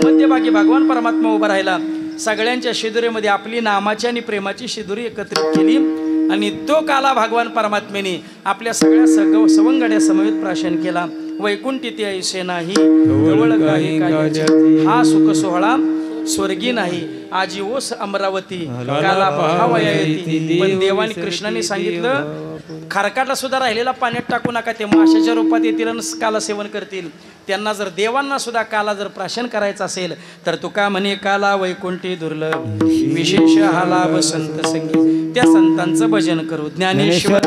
मध्यभागी भगवान परमात्मा उभा राहिला. सगळ्यांच्या शिदुरेमध्ये आपली नामाची आणि प्रेमाची शिदुरी एकत्रित केली आणि तो काला भगवान परमात्म्याने आपल्या सगळ्या सवंगड्या समवेत प्राशन केला. वैकुंठी ते ऐसे नाही जवळ काही कायाची, हा सुख सोहळा स्वर्गी नाही आजी ओस अमरावती, काला पहावया येती. पण देवानी कृष्णाने सांगितलं खारकाटला सुद्धा राहिलेला पाण्यात टाकू नका, ते माशाच्या रूपात येतील आणि काला सेवन करतील. त्यांना जर देवांना सुद्धा काला जर प्राशन करायचं असेल तर तुका म्हणे काला वैकुंठी दुर्लभ, विशेष हा लाभ संत संगी, त्या संतांचं भजन करू. ज्ञानेश्वर